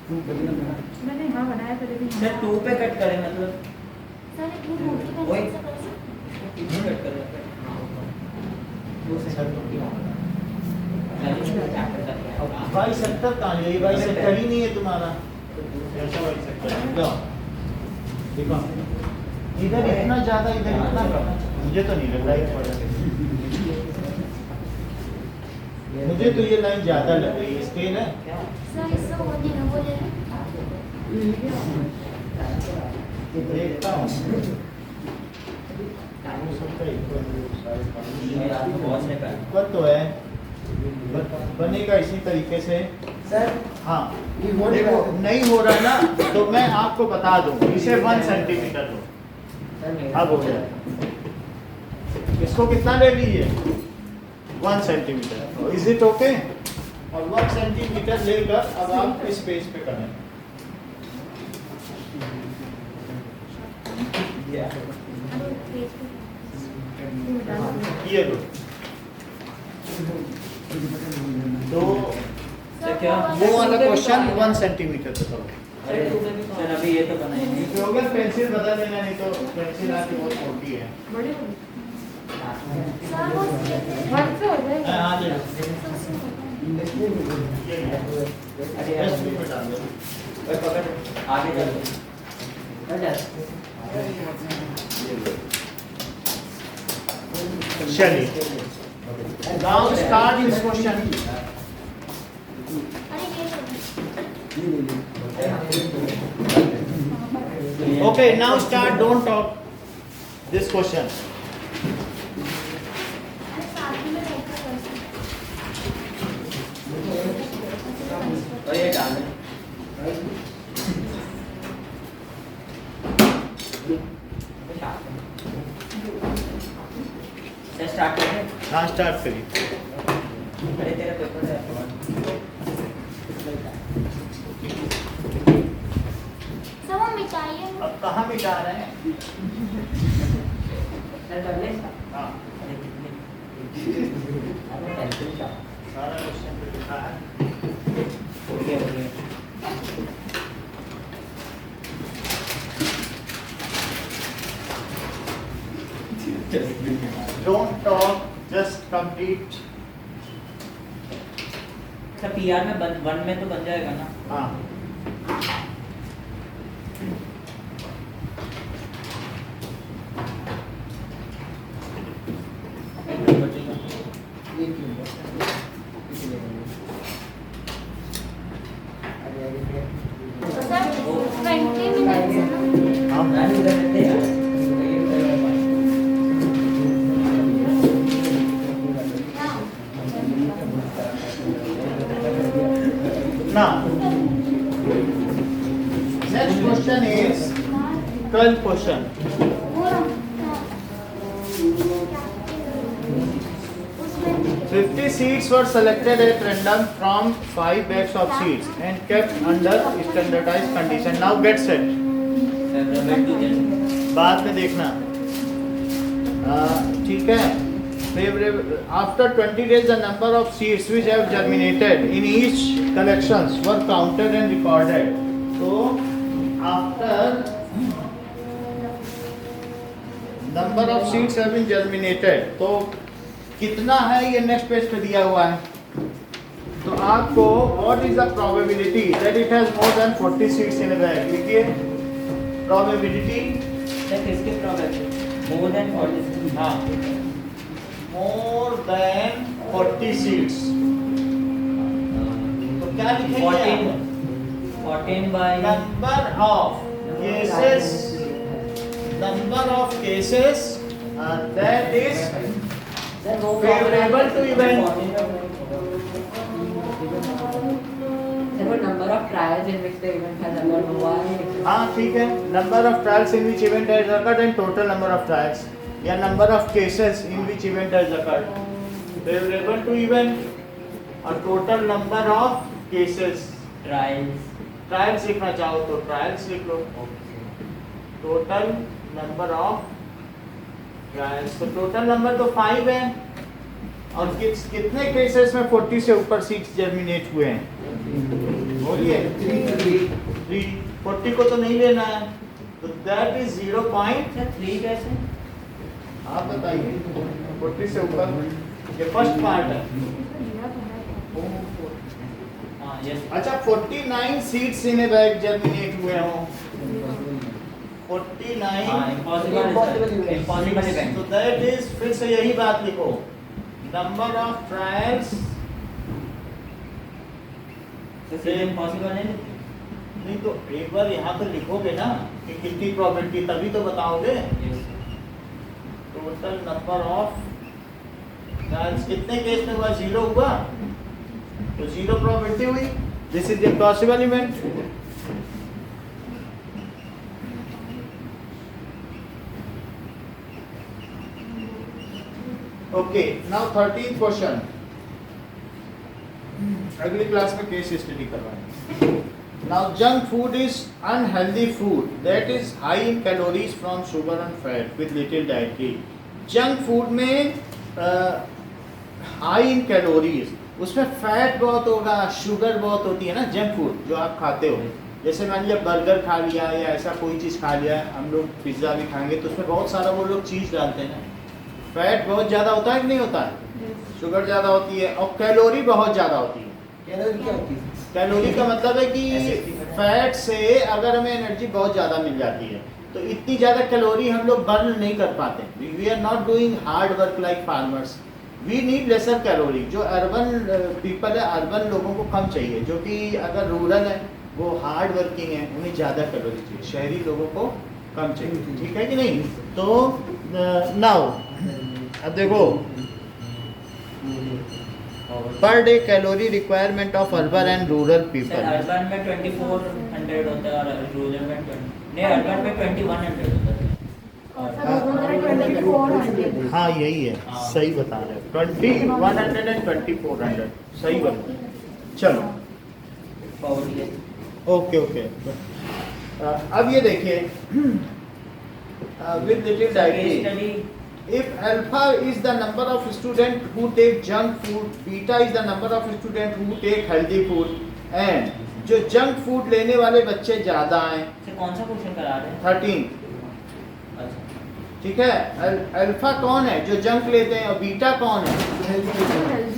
2 पे भी लगा। मैंने यहाँ बनाया था लेकिन सर 2 पे कट करें मतलब सर इतनी मोटी वही। पेंसिल से कर सकते कितने कट करें? बाइसेक्टर कहाँ है? ये बाइसेक्टर ही नहीं है तुम्हारा। ऐसा बाइसेक्टर लो, देखो इधर इतना ज्यादा, इधर इतना कम। मुझे तो नहीं लग रहा है थोड़ा। मुझे तो ये लाइन ज्यादा लग रही है। स्केल है सर इससे वो नहीं ना बोले देखता हूँ। हो सकता है इक्वल तो है, बनेगा इसी तरीके से। सर हाँ देखो नहीं हो रहा ना, तो मैं आपको बता दूं, इसे 1 सेंटीमीटर लो, अब हो जाएगा। इसको कितना ले लीजिए? 1 सेंटीमीटर। Is it okay? और 1 सेंटीमीटर लेकर अब आप इस पेज पे करें। ये लो तो क्या वो वाला क्वेश्चन 1 सेंटीमीटर पे करो। सर अभी ये तो बनाएंगे। अगर पेंसिल बदल देना, नहीं तो पेंसिल आपकी बहुत मोटी है। बड़ी सर वो वन से हो जाएगा। हाँ ले लो। ये ले। अरे बस में डाल दो। ओए पकड़। आगे चल चलिए नाउ स्टार्ट दिस क्वेश्चन। अरे ये Okay, now start. Don't talk. This question. अरे साथ में रखा और ये डाल दें। सर स्टार्ट करें। हाँ स्टार्ट करिए। अरे तेरा पेपर है। सब हम मिटाइए। अब कहाँ मिटा रहे हैं? सर कर ले हाँ अरे पेंसिल का सारा क्वेश्चन पे लिखा है। हो गया। Don't talk. Just complete. Sir PR में वन में तो बन जाएगा ना। हाँ ये क्यों इसलिए अरे सर 20 मिनट्स है ना। हाँ मैं उधर रहते हैं Now, next question is 12th question. उसमें 50 seeds were selected at random from 5 bags of seeds and kept under standardized condition. Now get set. बाद में देखना। ठीक है। After 20 days, the number of seeds which have germinated in each collections were counted and recorded. So, after number of seeds have been germinated, तो कितना है ये next page पे दिया हुआ है। तो आपको what is the probability that it has more than 40 seeds in a bag? लिखिए probability। सर किसकी प्रॉब्लम? More than 40। हाँ more than 40 seeds। तो क्या लिखेंगे? 14 by number of cases that is sir वो favorable to event। सर वो number of trials in which the event has occurred हुआ है। हाँ ठीक है। number of trials in which event has occurred and total number of trials या number of cases in which event has occurred। favorable to event और total number of cases। Trials. trials लिखना चाहो तो trials लिख लो। total number of trials तो total number तो 5 है और कितने केसेस में 40 से ऊपर सीड्स जर्मिनेट हुए हैं? बोलिए 3। 40 को तो नहीं लेना है तो दैट इज 0 पॉइंट। सर 3 कैसे? आप बताइए 40 से ऊपर ये फर्स्ट पार्ट है। हाँ यस। अच्छा 49 सीड्स इन ए बैग जर्मिनेट हुए हों। 49 हाँ इम्पॉसिबल इवेंट। तो दैट इज फिर से यही बात लिखो number of trials. Sir impossible है ना? नहीं तो एक बार यहाँ तो लिखोगे ना कि कितनी प्रोबेबिलिटी तभी तो बताओगे। टोटल नंबर ऑफ ट्रायल्स कितने केस में हुआ? 0 हुआ तो 0 प्रोबेबिलिटी हुई। This is impossible event. Okay now 13th question. अगली क्लास में केस स्टडी करवाएंगे। Now junk food is unhealthy food that is high in calories from sugar and fat with little dietary. Junk food में high in calories, उसमें fat बहुत होगा, sugar बहुत होती है ना। जंक फूड जो आप खाते हो, जैसे मान लिया बर्गर खा लिया या ऐसा कोई चीज़ खा लिया, हम लोग पिज्ज़ा भी खाएंगे तो उसमें बहुत सारा वो लोग चीज़ डालते हैं ना। फैट बहुत ज़्यादा होता है कि नहीं होता है, शुगर ज़्यादा होती है और कैलोरी बहुत ज़्यादा होती है। कैलोरी क्या होती है? कैलोरी का मतलब है कि फैट से अगर हमें एनर्जी बहुत ज़्यादा मिल जाती है तो इतनी ज़्यादा कैलोरी हम लोग बर्न नहीं कर पाते। We are not doing hard work like farmers, we need lesser calorie. जो अर्बन पीपल है, अर्बन लोगों को कम चाहिए, जो कि अगर रूरल है वो हार्ड वर्किंग है, उन्हें ज़्यादा कैलोरी चाहिए, शहरी लोगों को कम चाहिए। ठीक है कि नहीं? तो नाउ अब देखो, per day calorie requirement of urban and rural sir people. Urban में 2400 होता है और रूरल में 20 नहीं, अर्बन में 2100 होता है। हाँ यही है, हाँ। सही बता रहे हो, 2100 एंड 2400 सही बता। चलो पावर्टी ओके ओके। अब ये देखिए with little dietary, study if alpha is the number of student who take junk food, beta is the number of student who take healthy food, and जो जंक फूड लेने वाले बच्चे ज्यादा हैं, से कौन सा क्वेश्चन करा रहे हैं? 13। अच्छा, ठीक है, अल्फा कौन है जो जंक लेते हैं और बीटा कौन है?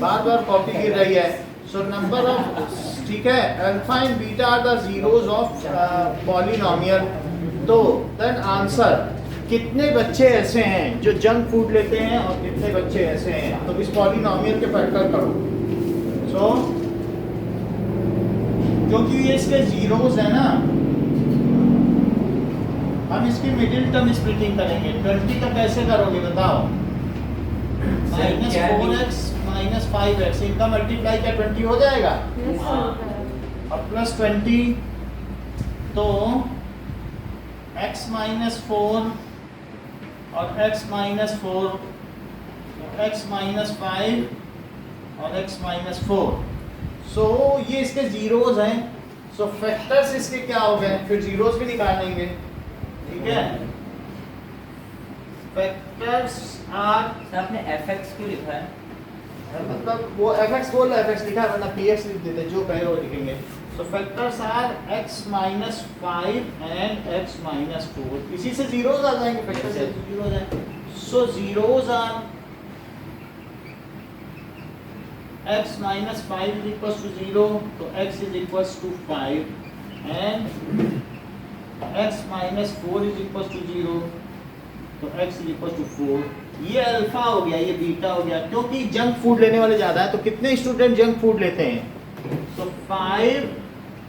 बार बार कॉपी गिर रही है। सो नंबर ऑफ, ठीक है, alpha and beta are the zeros of polynomial. तो देन आंसर, कितने बच्चे ऐसे हैं जो जंक फूड लेते हैं और कितने बच्चे ऐसे हैं, तो इस पॉलिनोमियल के फैक्टर करो। सो क्योंकि ये इसके जीरोस है ना, हम इसकी मिडिल टर्म स्प्लिटिंग करेंगे। 20 का कैसे करोगे बताओ? -4x - 5x, इनका मल्टीप्लाई क्या 20 हो जाएगा? और प्लस 20, तो x - 4 और x - 4, x - 5 और x - 4। सो ये इसके जीरोस हैं। सो फैक्टर्स इसके क्या हो गए, फिर जीरोस भी निकाल लेंगे। ठीक है, फैक्टर्स आर, सर आपने fx क्यों लिखा है? मतलब वो fx बोल रहा है, fx लिखा है, वरना px लिख देते, जो कहे वो लिखेंगे। So factors are x - 5 and x - 4. इसी से जीरोस आ जाएंगे, फैक्टर से जीरोस हैं। So zeros are x - 5 is equals to 0, तो x is equals to 5 and x - 4 is equals to 0, तो x is equals to 4। ये अल्फा हो गया, ये बीटा हो गया। क्योंकि जंक फूड लेने वाले ज्यादा है, तो कितने स्टूडेंट जंक फूड लेते हैं? तो 5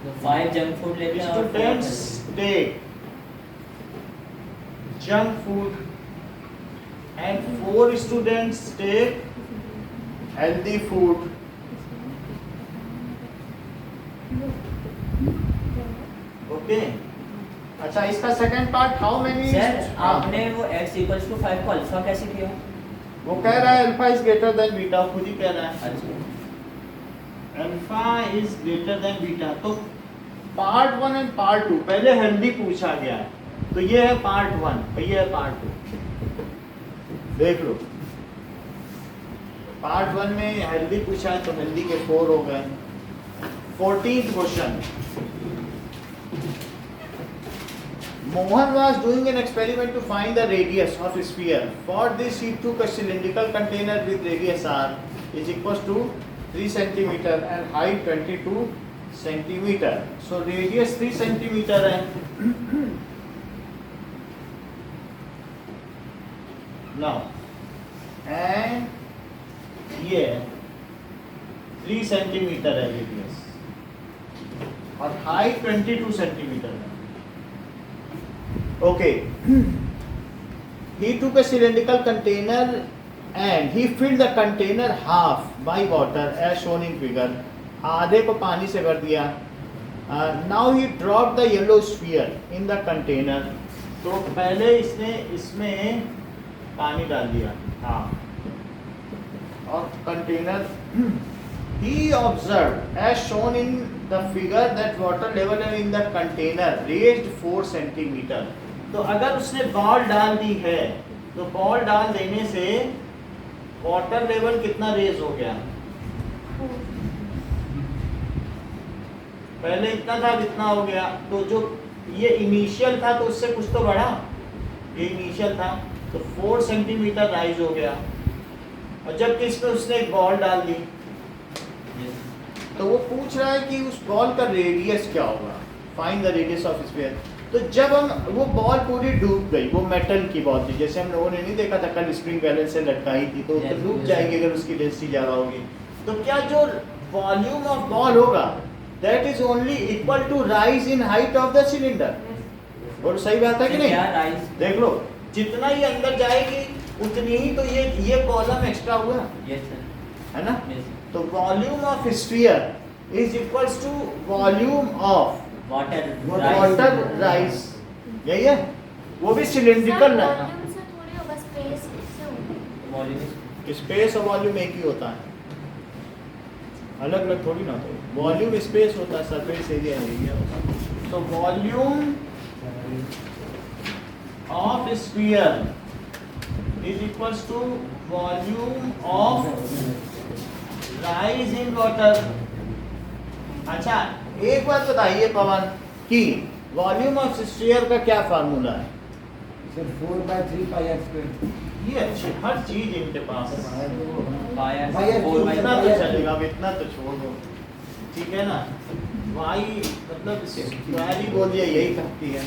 तो 5 जंक फूड लेते हैं और 4 students take junk food and 4 students take healthy food। Okay, अच्छा इसका second part, how many? Sir आपने वो x = 5 को अल्फा कैसे किया? वो कह रहा है alpha is greater than beta, खुद ही कह रहा है अच्छा, alpha is greater than beta. तो पार्ट 1 एंड पार्ट 2 पहले हेल्दी पूछा गया है, तो ये है पार्ट 1 और ये है पार्ट 2। देख लो, पार्ट 1 में हेल्दी पूछा है तो हेल्दी के 4 हो गए। 14th question, Mohan was doing an experiment to find the radius of a sphere. For this, he took a cylindrical container with radius r is equals to 3 centimeter and height 22 centimeter. So radius 3 centimeter है। Now, and ये 3 centimeter है radius और height 22 centimeter है। Okay, he took a cylindrical container and he filled the container half by water as shown in figure। आधे को पानी से भर दिया। Now he dropped the yellow sphere in the container। तो पहले इसने इसमें पानी डाल दिया, हाँ, और container He observed, as shown in the figure, that water level in the container raised 4 centimeter. तो अगर उसने बॉल डाल दी है, तो बॉल डाल देने से वाटर लेवल कितना रेज हो गया? पहले इतना था, इतना हो गया। तो जो ये इनिशियल था, तो उससे कुछ तो बढ़ा। ये इनिशियल था, तो 4 सेंटीमीटर राइज हो गया। और जबकि इसमें उसने एक बॉल डाल दी, तो वो पूछ रहा है कि उस बॉल का रेडियस क्या होगा, find the radius of sphere. तो जब हम वो बॉल पूरी डूब गई, वो मेटल की बॉल थी, जैसे हम लोगों ने नहीं देखा था कल स्प्रिंग बैलेंस से लटकाई थी, तो डूब जाएगी अगर उसकी डेंसिटी ज़्यादा होगी। तो क्या जो वॉल्यूम ऑफ बॉल होगा that is only equal to rise in height of the cylinder. बोलो सही बात है कि नहीं? देख लो, जितना ही अंदर जाएगी उतनी ही तो ये कॉलम एक्स्ट्रा हुआ, है ना? तो volume of sphere is equals to volume of water rise. यही है, वो भी सिलिंड्रिकल है। वॉल्यूम से थोड़ी होगा, स्पेस से होगा। स्पेस और वॉल्यूम एक ही होता है, अलग अलग थोड़ी ना होता है। वॉल्यूम स्पेस होता है, सरफेस एरिया एरिया। तो volume of sphere is equals to volume of rise in water. अच्छा, एक बात बताइए पवन कि वॉल्यूम ऑफ स्फीयर का क्या फार्मूला है? Sir 4/3πr²। ये अच्छी हर चीज इनके पास है। इतना इतना तो चलेगा, अब इतना तो छोड़ दो, ठीक है ना? वाई मतलब स्क्वायर ही बोल दिया, यही कहती है।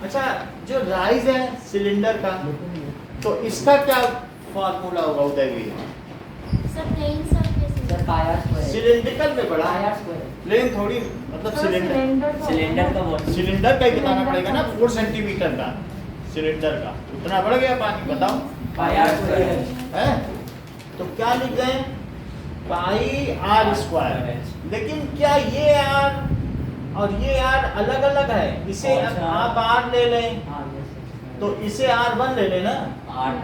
अच्छा, जो राइज है सिलेंडर का, तो इसका क्या फार्मूला होगा Udayveer? Sir plain surface sir πr²। Cylindrical में बड़ा πr²। प्लेन थोड़ी, मतलब सिलेंडर का वॉल्यूम, सिलेंडर का ही बताना पड़ेगा ना, 4 सेंटीमीटर का सिलेंडर का, उतना बढ़ गया पानी, बताओ πr² है। तो क्या लिख गए? पाई आर स्क्वायर। लेकिन क्या ये आर और ये आर अलग अलग है? इसे अच्छा। आप आर ले लें, हाँ यस। तो इसे R1 ले लेना, R2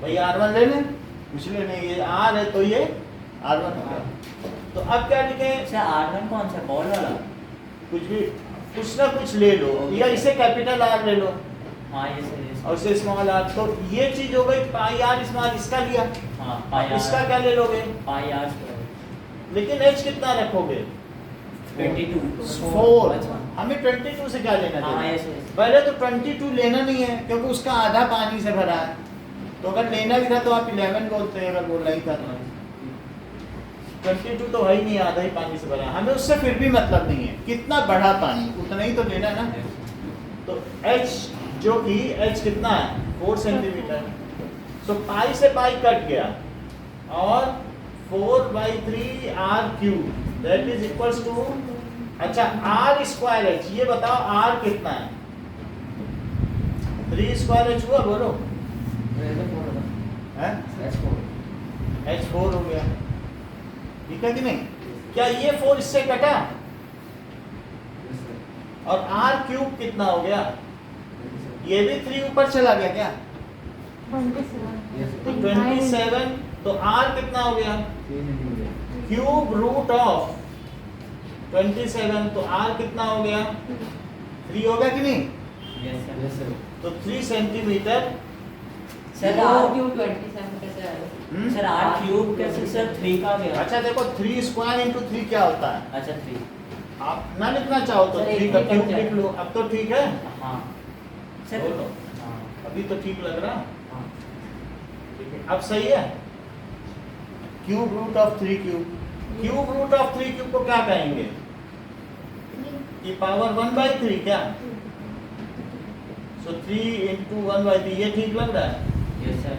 भाई R1 ले लें, कुछ ले लें, ये R है तो ये R1 हो गया। तो अब क्या लिखें? अच्छा R1 कौन सा, बॉल वाला? कुछ भी, कुछ ना कुछ ले लो, या इसे कैपिटल R ले लो हाँ ये सही है। और इसे स्मॉल r। तो ये चीज हो गई पाई आर स्मॉल, इसका लिया, हाँ पाई इसका क्या ले लोगे? पाई r²। लेकिन h कितना रखोगे? 22 4। अच्छा। हमें 22 से क्या लेना हाँ चाहिए? yes, yes। पहले तो 22 लेना नहीं है, क्योंकि उसका आधा पानी से भरा है। तो अगर लेना भी था तो आप 11 बोलते हैं, अगर बोलना ही था तो 22 तो है ही नहीं, आधा ही पानी से भरा है। हमें उससे फिर भी मतलब नहीं है, कितना बढ़ा पानी उतना ही तो लेना ना। तो h जो कि h कितना है? 4 सेंटीमीटर। तो पाई से पाई कट गया और 4/3 r³ that is equals to, अच्छा r स्क्वायर h, ये बताओ r कितना है? 3 स्क्वायर h हुआ, बोलो हैं? h4 हो गया, ठीक है कि नहीं? क्या ये 4 इससे कटा? और r³ कितना हो गया? ये भी 3 ऊपर चला गया क्या? 27 तो 27, तो r कितना हो गया? क्यूब रूट ऑफ 27, तो r कितना हो गया? 3 हो गया कि नहीं? Yes sir. तो 3 सेंटीमीटर। सर r³ 27 कैसे आएगा? सर r³ कैसे सर 3 का गया? अच्छा देखो, 3 स्क्वायर इंटू 3 क्या होता है? अच्छा 3। आप ना लिखना चाहो तो सर, 3 का एक क्यूब लिख लिख लो, अब तो ठीक है। हाँ सर। बोलो। हाँ अभी तो ठीक लग रहा, हाँ। ठीक है, अब सही है। Cube root of 3³ cube root of 3³ को क्या कहेंगे? कि पावर 1/3 क्या? सो 3 इंटू 1/3, ये ठीक लग रहा है? Yes sir.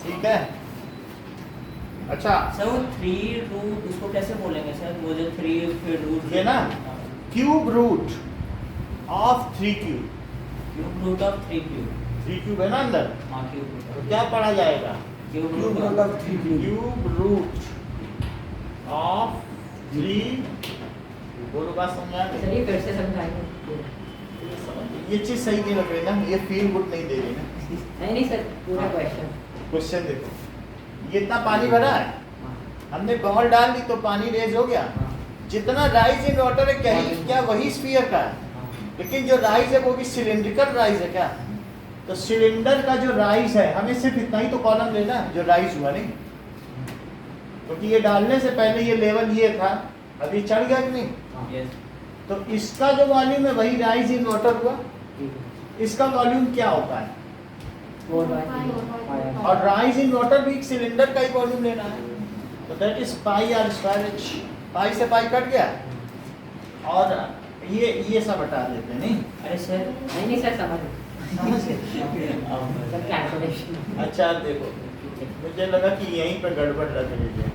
ठीक है। अच्छा, सर वो 3 रूट उसको कैसे बोलेंगे सर, वो जो 3 फिर रूट ये ना cube root of 3³ cube root of 3³ 3³ है ना अंदर, हाँ क्यूब तो रूट क्या पढ़ा जाएगा? Cube cube root root of 3³ cube root of 3, बोलो बात समझ आ गई? चलिए फिर से समझाएंगे। ये चीज सही नहीं लग रही ना, ये फील गुड नहीं दे रही ना। नहीं नहीं सर, पूरा क्वेश्चन। क्वेश्चन देखो, ये इतना पानी भरा है, हाँ हमने बॉल डाल दी तो पानी रेज हो गया। जितना राइज इन वाटर है क्या वही स्फीयर का है, लेकिन जो राइज है वो भी सिलिंड्रिकल राइज है क्या? तो सिलेंडर का जो राइज है हमें सिर्फ इतना ही तो कॉलम लेना है जो राइज हुआ, नहीं क्योंकि ये डालने से पहले ये लेवल ये था, अभी चढ़ गया कि नहीं? यस तो इसका जो वॉल्यूम है वही राइज इन वाटर हुआ। इसका वॉल्यूम क्या होता है? 4 by 3 और राइज इन वाटर भी एक सिलेंडर का ही वॉल्यूम लेना है, तो that is pi r square h. Pi से पाई कट गया और ये सब हटा देते हैं, नहीं? अरे सर नहीं सर समझ समझ गए? सर कैलकुलेशन अच्छा देखो, मुझे लगा कि यहीं पे गड़बड़ लग रही है।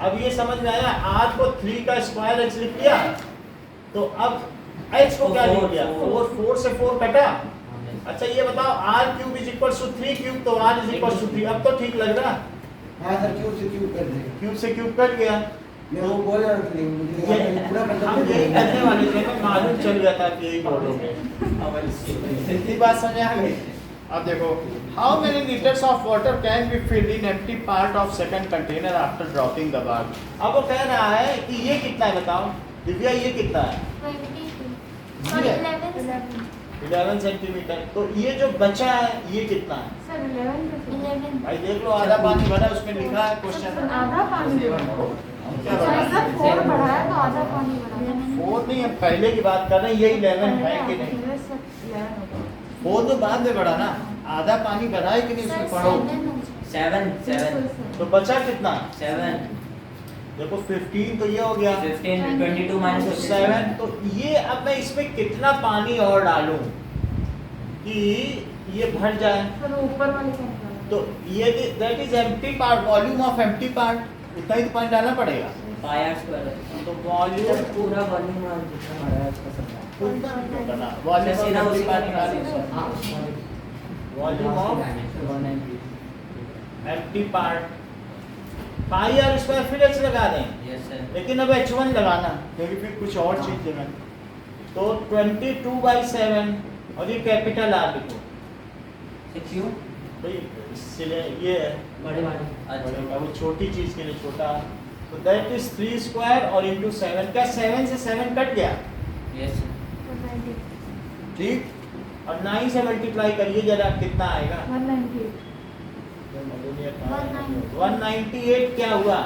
अब ये समझ में आया, r को 3 का स्क्वायर h लिख दिया, तो अब h को क्या लिख दिया? 4 से 4 कटा। अच्छा ये बताओ r cube is equal to 3 cube, तो r इज इक्वल टू 3। अब तो ठीक लग रहा, हाँ सर, क्यूब से क्यूब कर देंगे। क्यूब से क्यूब कट गया। मैं वो बोल रहा था, लेकिन मुझे पूरा हम यही करने वाले थे, मैं मालूम चल गया था कि यही बोलोगे। इतनी बात समझ आ गई? अब देखो, how many litres of water can be filled in empty part of second container after dropping the bar. अब वो कह रहा है कि ये कितना है, बताओ दिव्या, ये कितना है? 11 सेंटीमीटर। तो ये जो बचा है ये कितना है? सर 11 भाई देख लो, आधा पानी भरा, उसमें लिखा है क्वेश्चन। आधा पानी क्या बना? सर 4 बढ़ा है तो आधा पानी बढ़ा है। 4 नहीं, हम पहले की बात कर रहे हैं, ये 11 है कि नहीं? 4 तो बाद में बढ़ा ना, आधा पानी भरा है कि नहीं उसमें पढ़ो। 7 तो बचा कितना? 7 देखो 15 तो ये हो गया, 15 22 minus 7। तो ये अब मैं इसमें कितना पानी और डालूं कि ये भर जाए? सर ऊपर वाले का निकालो। तो ये that is empty part, volume of empty part, उतना ही तो पानी डालना पड़ेगा। pi r square तो वॉल्यूम पूरा वॉल्यूम और जितना हमारा है उसका सब वॉल्यूम ऑफ सीधा एम्प्टी उसी का पार्ट निकाल निकालो। हाँ volume of 190 empty part, pi r square फिर h लगा दें, यस सर लेकिन अब h1 लगाना क्योंकि फिर कुछ और चीज देना। तो 22/7 और ये कैपिटल R लिखो। क्यों भाई इसलिए ये है बड़े वाले अच्छा बड़े, वो छोटी चीज के लिए छोटा, तो दैट इज 3 स्क्वायर और इनटू 7। क्या 7 से 7 कट गया? यस ठीक, और 9 से मल्टीप्लाई करिए जरा, कितना आएगा? 198 198 क्या हुआ?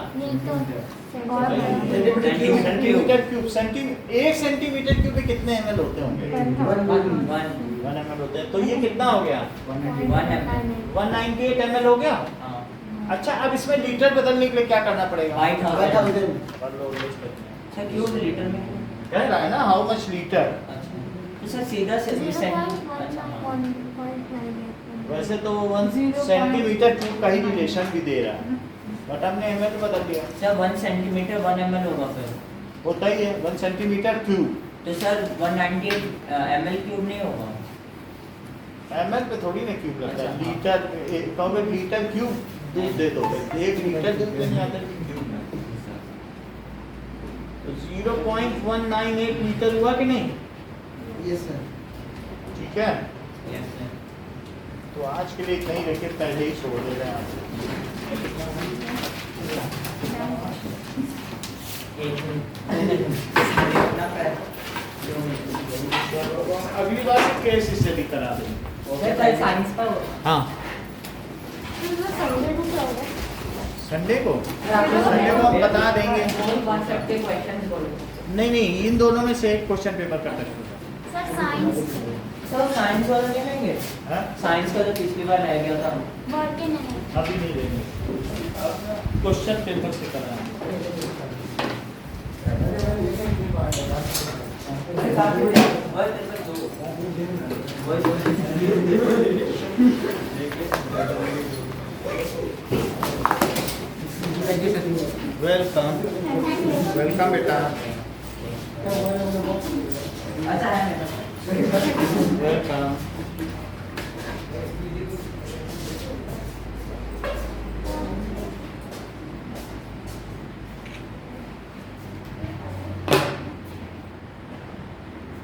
Centimetre cube. 1 सेंटीमीटर क्यूब में कितने ml होते होंगे? 1 ml होते हैं। तो ये कितना हो गया? 198 ml हो गया। अच्छा, अब इसमें लीटर बदलने के लिए क्या करना पड़ेगा? 5000 कर लो, list करते हैं। अच्छा क्यों लीटर में कह रहा है ना हाउ मच लीटर। अच्छा तो सर सीधा से वैसे तो 1 सेंटीमीटर क्यूब का ही रिलेशन भी दे रहा है, बट हमने ml बदल दिया। सर 1 सेंटीमीटर 1 ml होगा फिर होता ही है 1 सेंटीमीटर क्यूब। तो सर 198 ml क्यूब नहीं होगा ml पे थोड़ी ना क्यूब लगता है, अच्छा, लीटर कहोगे लीटर क्यूब दूध दे दो, 1 लीटर दूध नहीं आता कि क्यूब में। तो 0.198 लीटर हुआ कि नहीं? Yes sir. ठीक है, यस सर तो आज के लिए इतना ही रखिए, पहले ही छोड़ दे रहे हैं आप। अगली बार से केस स्टडी करा देंगे। सर साइंस का हाँ, संडे को हम बता देंगे। कॉन्सेप्ट के क्वेश्चंस बोलो नहीं, इन दोनों में से एक क्वेश्चन पेपर करते हैं। सर साइंस वाला नहीं लेंगे हाँ? साइंस का तो पिछली बार रह गया था अभी नहीं देंगे, क्वेश्चन पेपर से कराना। वेलकम वेलकम बेटा। अच्छा है